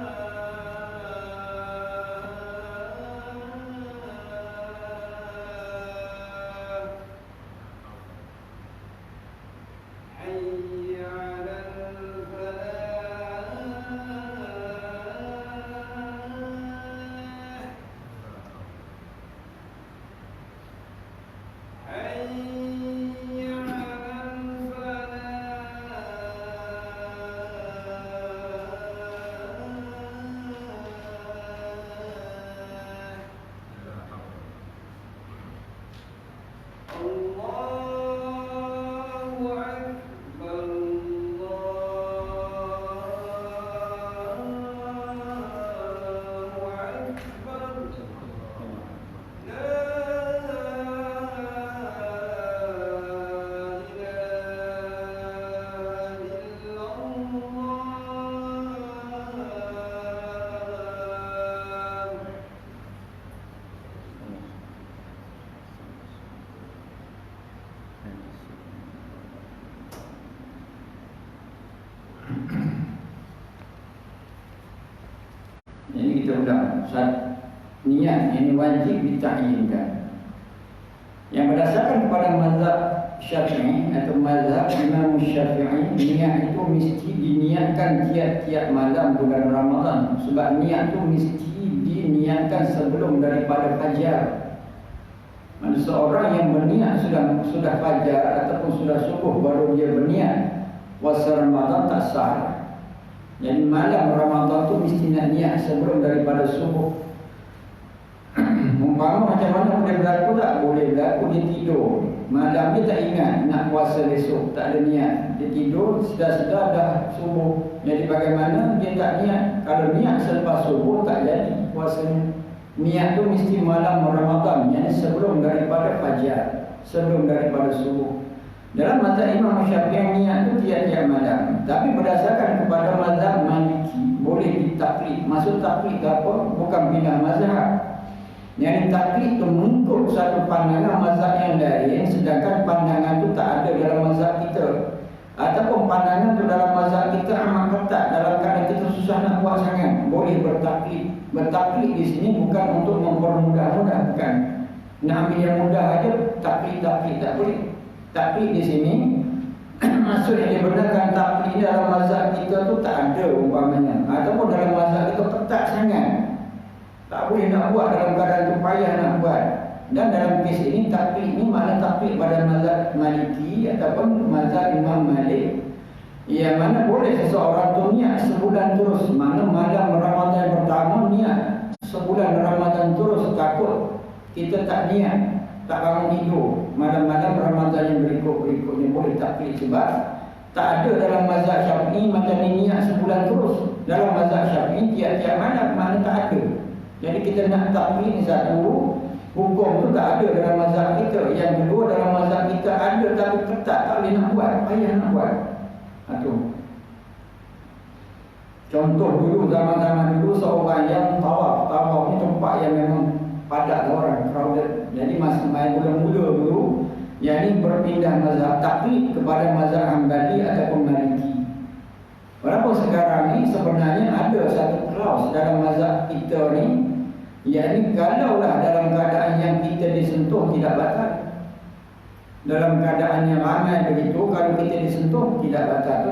حي على الفلاح حي على الفلاح الله أكبر الله أكبر لا إله إلا الله Ini kita ulang. Niat ini wajib ditakyinkan. Yang berdasarkan kepada mazhab Syafi'i atau mazhab Imam Syafi'i, niat itu mesti diniatkan tiap-tiap malam bulan Ramadan. Sebab niat itu mesti diniatkan sebelum daripada fajar. Mana seorang yang berniat sudah fajar ataupun sudah subuh baru dia berniat, puasa Ramadan tak sah. Jadi malam Ramadan tu mesti nak niat sebelum daripada subuh. Umpama macam mana boleh berlaku tak? Boleh berlaku dia tidur. Malam dia tak ingat nak puasa besok, tak ada niat. Dia tidur, sedar-sedar dah subuh. Jadi bagaimana dia tak niat? Kalau niat selepas subuh tak jadi puasanya. Niat tu mesti malam Ramadan, yang sebelum daripada fajar, sebelum daripada subuh. Dalam mazhab Imam Syafi'i niat tu tiap-tiap malam. Tapi berdasarkan kepada mazhab Maliki boleh ditaklid. Maksud taklid apa? Bukan pindah mazhab. Yang ditaklid tu mengikut satu pandangan mazhab yang lain, sedangkan pandangan tu tak ada dalam mazhab kita. Ataupun pandangan tu dalam mazhab kita amat ketat, dalam keadaan kita susah nak buat sangat, boleh bertaklid. Bertaklid di sini bukan untuk mempermudah-mudah, bukan. Nak ambil yang mudah aja, taklid tak boleh. Taklid di sini maksud yang dibenarkan taklid dalam mazhab kita tu tak ada umpamanya, ataupun dalam mazhab kita ketat sangat, tak boleh nak buat, dalam keadaan tu payah nak buat. Dan dalam kes ini taklid ni makna taklid pada mazhab Maliki ataupun mazhab Imam Malik, yang mana boleh seseorang tu niat sebulan terus. Mana malam Ramadan pertama niat sebulan Ramadan terus, takut kita tak niat, tak bangun tidur, malam-malam Ramadan yang berikutnya boleh taklid. Sebab tak ada dalam mazhab Syafi'i macam ni niat sebulan terus. Dalam mazhab Syafi'i tiap-tiap malam, mana tak ada. Jadi kita nak taklid satu, hukum tu tak ada dalam mazhab kita. Yang kedua, dalam mazhab kita ada tapi ketat, tak boleh nak buat, payah nak buat. Itu contoh dulu, zaman-zaman dulu seorang yang tawaf ni tempat yang memang padat orang, crowded. Jadi masa main mula-mula dulu, yang ini berpindah mazhab taklid kepada mazhab Hambali ataupun Maliki. Walaupun sekarang ni sebenarnya ada satu klaus dalam mazhab kita ni, yang ini kalaulah dalam keadaan yang kita disentuh tidak batal. Dalam keadaan yang ramai begitu, kalau kita disentuh tidak batal. Itu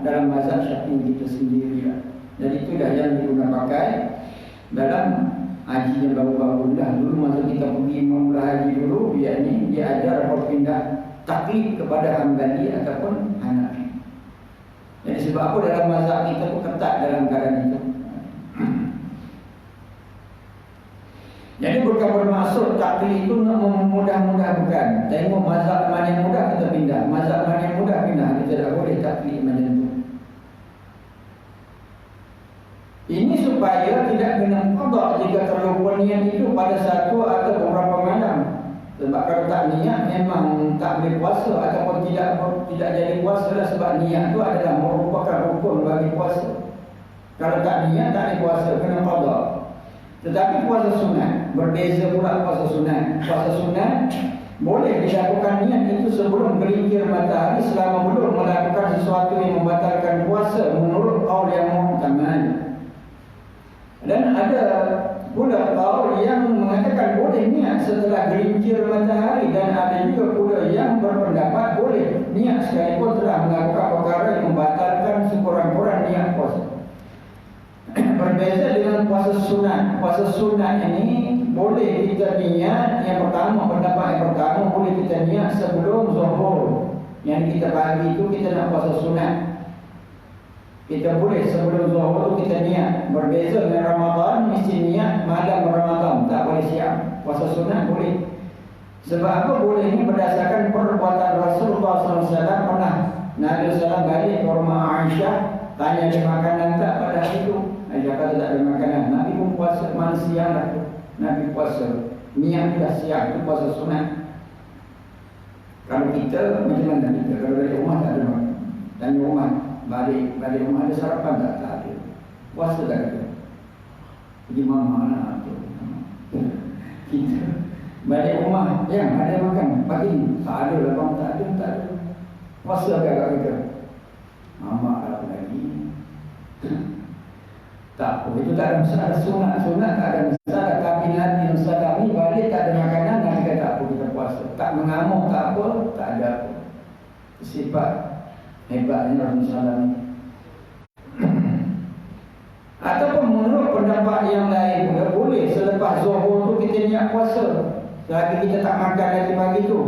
dalam mazhab Syafi'i kita sendiri. Jadi itulah yang diguna pakai dalam haji yang baru-baru dah. Dulu masa kita pergi memulai haji dulu, dia ajar berpindah taklid kepada Hambali ataupun Hanafi. Jadi sebab apa dalam mazhab kita pun ketat dalam keadaan itu. Jadi bukan bermaksud taklid itu nak memudah-mudah, bukan. Tengok mazhab mana yang mudah kita pindah, mazhab mana yang mudah pindah. Kita tak boleh taklid macam itu. Ini supaya tidak kena qada jika terlupa niat itu pada satu atau beberapa malam. Sebab kalau tak niat memang tak boleh puasa ataupun tidak jadi puasa lah. Sebab niat itu adalah merupakan rukun bagi puasa. Kalau tak niat tak boleh puasa, kena qada. Tetapi puasa sunat berbeza pula puasa sunat. Puasa sunat boleh dilakukan niat itu sebelum gelincir matahari selama belum melakukan sesuatu yang membatalkan puasa menurut qaul yang muhtamal. Dan ada pula qaul yang mengatakan boleh niat setelah gelincir matahari, dan ada juga pula yang berpendapat boleh niat sekalipun telah melakukan perkara yang membatalkan sekurang-kurang niat puasa. Berbeza dengan puasa sunat. Puasa sunat ini boleh kita niat, yang pertama, pendapat yang pertama, boleh kita niat sebelum zuhur. Yang kita pagi itu kita nak puasa sunat, kita boleh sebelum zuhur kita niat. Berbeza dengan Ramadan, mesti niat malam Ramadan, tak boleh siang. Puasa sunat boleh. Sebab apa boleh ini? Berdasarkan perbuatan Rasulullah SAW. Pernah Nabi SAW balik ke rumah Aisyah, tanya dia makanan tak pada hari itu. Aisyah kata tak ada makanan. Nabi pun puasa, mana siang lah tu. Nabi puasa, niat dah siang, itu puasa sunat. Kalau kita macam mana kita? Kalau balik rumah tak ada makan. Tanya rumah, balik rumah ada sarapan tak? Tak ada. Puasa tak ada. Pergi mana tu? Kita balik rumah, yang ada makan pagi ni? Tak ada lah bang, tak ada. Puasa agak kita. Mama kalau lagi. Tak apa, itu tak ada masalah. Sunat tak ada masalah. Tapi nanti masa kami balik tak ada makanan, nanti kata tak apa, kita puasa. Tak mengamuk, tak apa, tak ada apa. Sifat hebatnya Rasulullah ni. Ataupun menurut pendapat yang lain pula, boleh selepas zuhur tu kita niat puasa, selagi kita tak makan lagi pagi tu.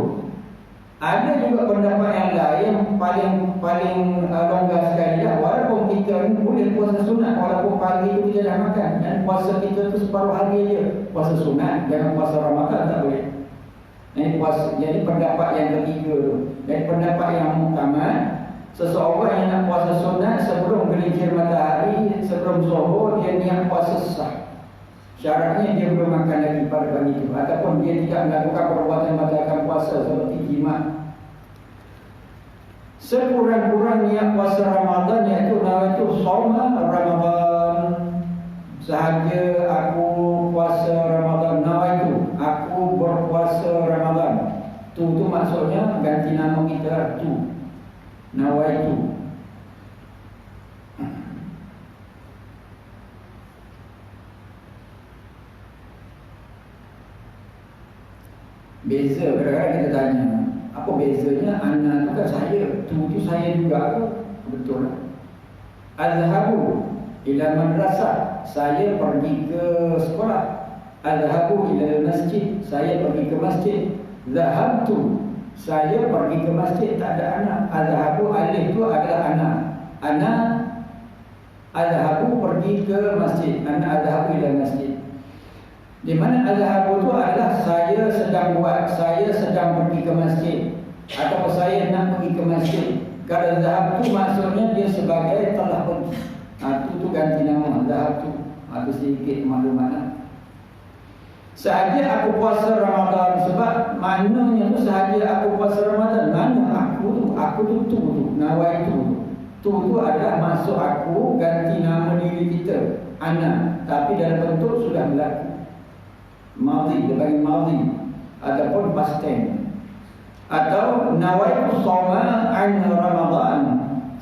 Ada juga pendapat yang lain paling longgar sekali lah. Walaupun kita ni boleh puasa sunat, walaupun pagi tu kita dah makan, dan puasa kita tu separuh hari je. Puasa sunat, jangan puasa Ramadan, tak boleh. Jadi pendapat yang ketiga tu. Dan pendapat yang muhtamal, seseorang yang nak puasa sunat sebelum gelincir matahari, sebelum zuhur, dia niat puasa sah. Syaratnya dia belum makan lagi pada pagi itu, ataupun dia tidak melakukan perbuatan membatalkan puasa seperti jimat. Sekurang-kurang niat puasa Ramadan, iaitu nawaitu shauma Ramadan. Sahaja aku puasa Ramadan, nawaitu aku berpuasa Ramadan. Tu maksudnya ganti nama kita tu. Nawaitu. Beza, kadang-kadang kita tanya, apa bezanya? Ana tu kan saya, tu saya juga ke? Betul lah. Azhabu ila madrasah, saya pergi ke sekolah. Azhabu ila masjid, saya pergi ke masjid. Zahabtu, saya pergi ke masjid, tak ada ana. Azhabu alif tu adalah ana. Ana azhabu pergi ke masjid. Ana azhabu ila masjid. Di mana azhabu itu adalah saya sedang buat, saya sedang pergi ke masjid, atau saya nak pergi ke masjid. Kalau zahab itu maksudnya dia sebagai telah pergi. Itu ganti nama zahab itu. Ada sedikit maklumat. Sahaja aku puasa Ramadan, sebab maknanya tu sahaja aku puasa Ramadan. Mana aku tu nawai tu. Tu adalah masuk aku, ganti nama diri kita, ana, tapi dalam bentuk sudah berlaku. Madhi, dia panggil madhi, ataupun past tense. Atau nawaitu shauma an Ramadan,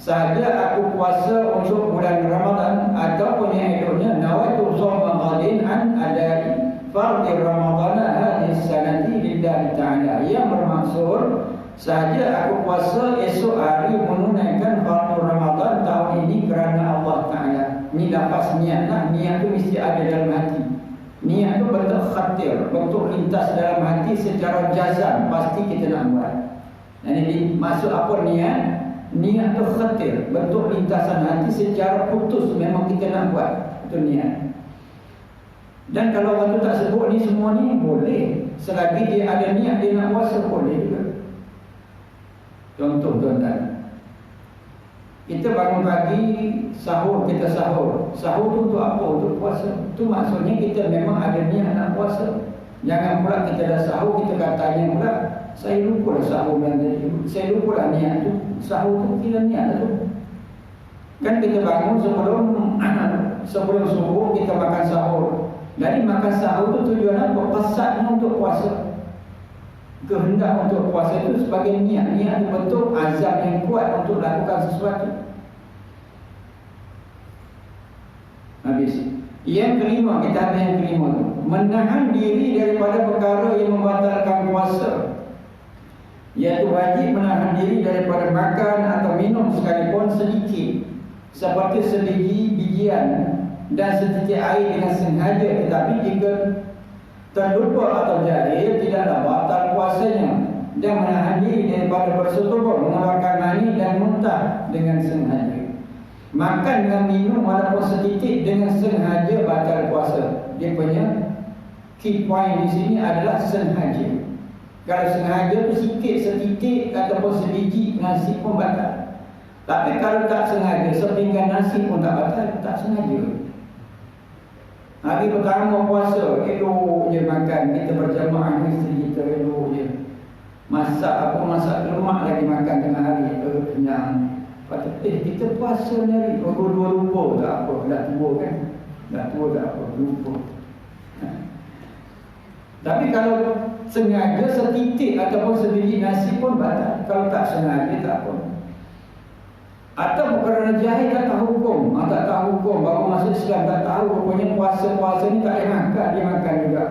sahaja aku puasa untuk bulan Ramadan, ataupun yang eloknya nawaitu shauma ghadin an adai fardhi Ramadan hadhihi sanati lillahi ta'ala, yang bermaksud sahaja aku puasa esok hari menunaikan fardhu Ramadan tahun ini kerana Allah Ta'ala. Ini lafaz niat lah. Niat tu mesti ada dalam hati. Niat itu bentuk khatir, bentuk lintas dalam hati secara jazam, pasti kita nak buat. Jadi maksud apa niat? Niat itu khatir, bentuk lintasan hati secara putus, memang kita nak buat. Itu niat. Dan kalau orang itu tak sebut ni, semua ni boleh. Selagi dia ada niat, dia nak puasa, boleh juga. Contoh tuan-tuan, kita bangun pagi, sahur, kita sahur. Sahur tu untuk apa? Untuk puasa. Itu maksudnya kita memang ada niat nak puasa. Jangan pula kita dah sahur, kita katanya pula, saya lupa lah sahur dan tadi. Saya lupa lah niat tu. Sahur tu kira niat tu. Kan kita bangun sebelum subuh, kita makan sahur. Jadi makan sahur tu tujuan apa? Qasadnya untuk puasa. kehendak untuk puasa itu sebagai niat. Niat itu bentuk azam yang kuat untuk lakukan sesuatu. Habis. Yang kelima, kita ambil yang kelima tu, menahan diri daripada perkara yang membatalkan puasa. Iaitu wajib menahan diri daripada makan atau minum sekalipun sedikit, seperti sebiji bijian dan setitik air dengan sengaja. Tetapi jika terlupa atau jahil, tidaklah batal puasanya. Dan menahan diri daripada bersetubuh, mengeluarkan mani dan muntah dengan sengaja. Makan dan minum walaupun setitik dengan sengaja batal puasa. Dia punya key point di sini adalah sengaja. Kalau sengaja tu sikit, setitik ataupun sebiji nasi pun batal. Tapi kalau tak sengaja, sepinggan nasi pun tak batal, tak sengaja. Hari pertama puasa, elok je makan. Kita berjamaah dengan isteri kita, elok je. Masak masak lemak lagi makan tengah hari, kenyang. Kita puasa ni hari, dua lupa tak apa, dah tua kan. Dah tua tak apa, lupa. Tapi kalau sengaja setitik ataupun sebiji nasi pun batal. Kalau tak sengaja tak apa. Atau kerana jahil tak tahu hukum, tak tahu hukum, baru masuk Islam tak tahu rupanya puasa-puasa ni tak boleh makan, dia makan juga.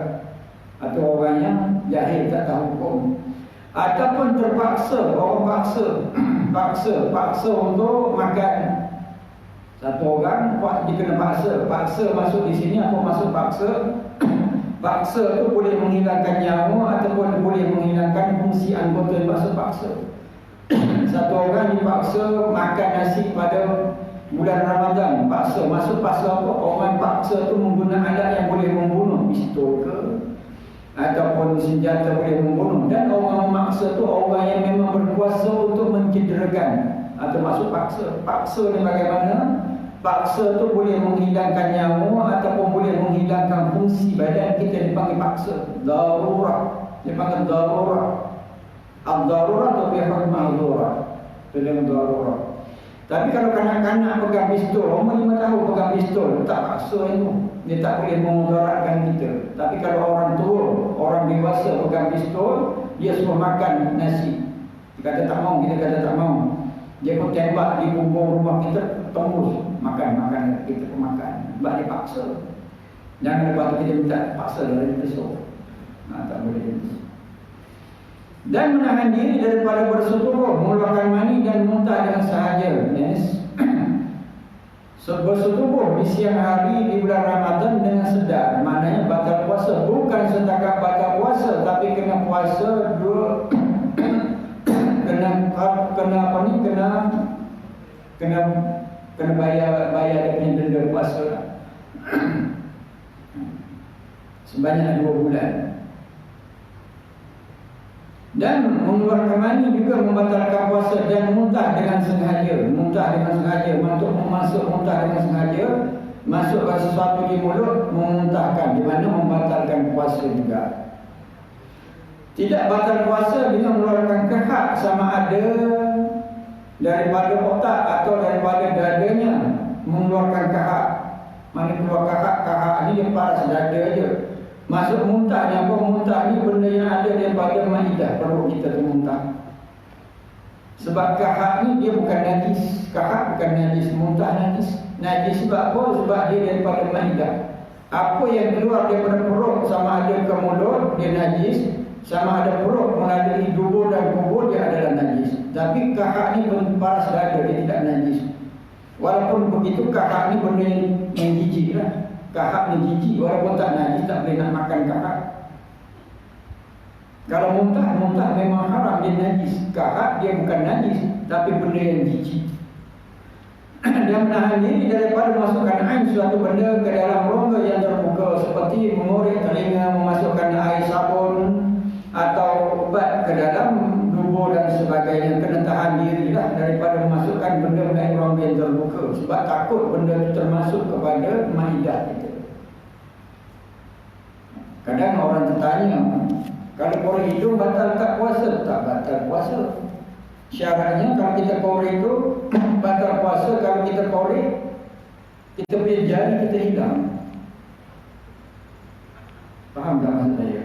Atau orang yang jahil tak tahu hukum. Ataupun terpaksa, orang paksa untuk makan. Satu orang dia kena paksa masuk di sini. Apa maksud paksa? Paksa tu boleh menghilangkan nyawa ataupun boleh menghilangkan fungsi anggota yang maksud paksa. Satu orang dipaksa makan nasi pada bulan Ramadan, paksa. Maksud paksa apa? Orang paksa tu menggunakan alat yang boleh membunuh, pistol ke ataupun senjata boleh membunuh. Dan orang memaksa tu orang yang memang berkuasa untuk mencederakan. Atau maksud paksa. Paksa ni bagaimana? Paksa tu boleh menghilangkan nyawa ataupun boleh menghilangkan fungsi badan kita, dipanggil paksa. Darurat. Dia panggil darurat. Ad-darurat atau bihukmah darurat. Itu dengan darurat. Tapi kalau kanak-kanak pegang pistol, umur 5 tahun pegang pistol, tak paksa itu. Dia tak boleh memudaratkan kita. Tapi kalau orang tua, orang dewasa pegang pistol, dia suruh makan nasi. Dia kata tak mau, kita kata tak mau. Dia pun tembak di punggung rumah kita, tembus. Makan, kita pun makan. Sebab dia paksa. Jangan lepas tu kita minta paksa dari besok. Tak boleh. Dan menahan diri daripada bersetubuh, mengeluarkan mani dan muntah dengan sahaja. Yes. Bersetubuh di siang hari di bulan Ramadan dengan sedar, maknanya batal puasa. Bukan setakat batal puasa, tapi kena puasa dua kena bayar dia punya denda puasa sebanyak 2 bulan. Dan mengeluarkan mani juga membatalkan puasa. Dan muntah dengan sengaja. Untuk memasuk muntah dengan sengaja, masukkan sesuatu di mulut, memuntahkan, di mana membatalkan puasa juga. Tidak batal puasa dengan mengeluarkan kehak, sama ada daripada otak atau daripada dadanya. Mengeluarkan kehak. Mana keluar kehak ni dia paras dada je. Masuk muntah ni apa? Muntah ni benda yang ada daripada maidah, perut kita tu muntah. Sebab kahak ni dia bukan najis. Kahak bukan najis, muntah najis. Najis sebab apa? Sebab dia daripada maidah. Apa yang keluar daripada perut, sama ada ke mulut, dia najis. Sama ada perut melalui dubur dan kubur, dia adalah najis. Tapi kahak ni paras dada, dia tidak najis. Walaupun begitu, kahak ni benda yang jijik lah. Kahak ni jijik, walaupun tak najis, tak boleh nak makan kahak. Kalau muntah memang haram, dia najis. Kahak dia bukan najis, tapi benda yang jijik. Dia menahan diri daripada memasukkan air suatu benda ke dalam rongga yang terbuka, seperti mengorek telinga, memasukkan air sabun atau ubat ke dalam dubur dan sebagainya. Kena tahan dirilah daripada memasukkan benda ke dalam rongga yang terbuka, sebab takut benda itu termasuk kepada maidah kita. Kadang orang tertanya, kalau korek hidung batal tak puasa? Tak batal puasa. Syaratnya kalau kita korek itu batal puasa. Kalau kita korek, kita punya jari kita hilang. Faham tak maksud saya?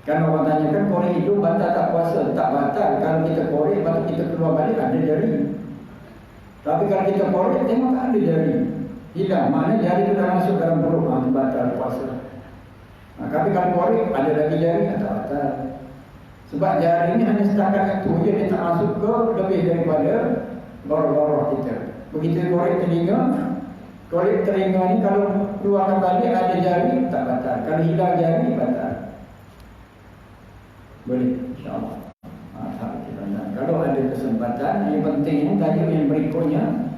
Kan orang tanya kan korek hidung batal tak puasa? Tak batal. Kalau kita korek, lepas tu kita keluar balik ada jari. Tapi kalau kita korek, tengok tak ada jari. Hilang. Maknanya jari itu dah masuk dalam perut. Itu batal puasa. Tapi kalau korek, ada lagi jari, tak batal. Sebab jari ini hanya setakat itu je, dia tak masuk ke lebih daripada lorong-lorong kita. Begitu korek telinga ni kalau keluarkan balik ada jari, tak batal. Kalau hilang jari, batal. Boleh, insyaAllah. Kalau ada kesempatan, yang penting tajuk yang berikutnya,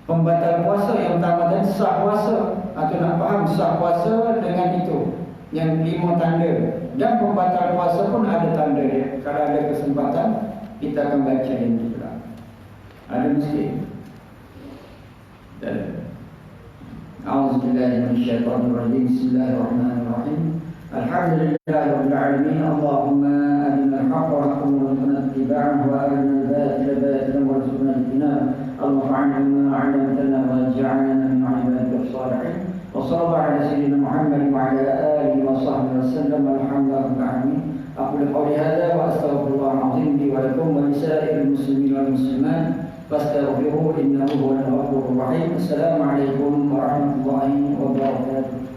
pembatal puasa yang utama dan sah puasa. Atau nak faham sah puasa dengan itu, yang 5 tanda. Dan pembatal puasa pun ada tanda dia. Kalau ada kesempatan, kita akan baca yang itu pula. Ada mesti. A'udzubillahi minasyaitonirrajim. Bismillahirrahmanirrahim. Alhamdulillahirabbil alamin. Allahumma arinal haqqa haqqan warzuqna ittiba'ahu wa arinal batila batilan warzuqna ijtinabah. Allahumma 'allimna ma 'allamtana waj'alna min 'ibadika as-salihin. Wa sallallahu ala sayyidina Muhammad wa ala alihi wa sahbihi wasallam. Alhamdulillahirabbil alamin. Aqulu qawli hadza wa astaghfirullahal 'azim li wa lakum wa lisa'iril muslimin wal muslimat. Fastaghfiruhu innahu huwal ghafurur rahim. Assalamualaikum warahmatullahi wabarakatuh.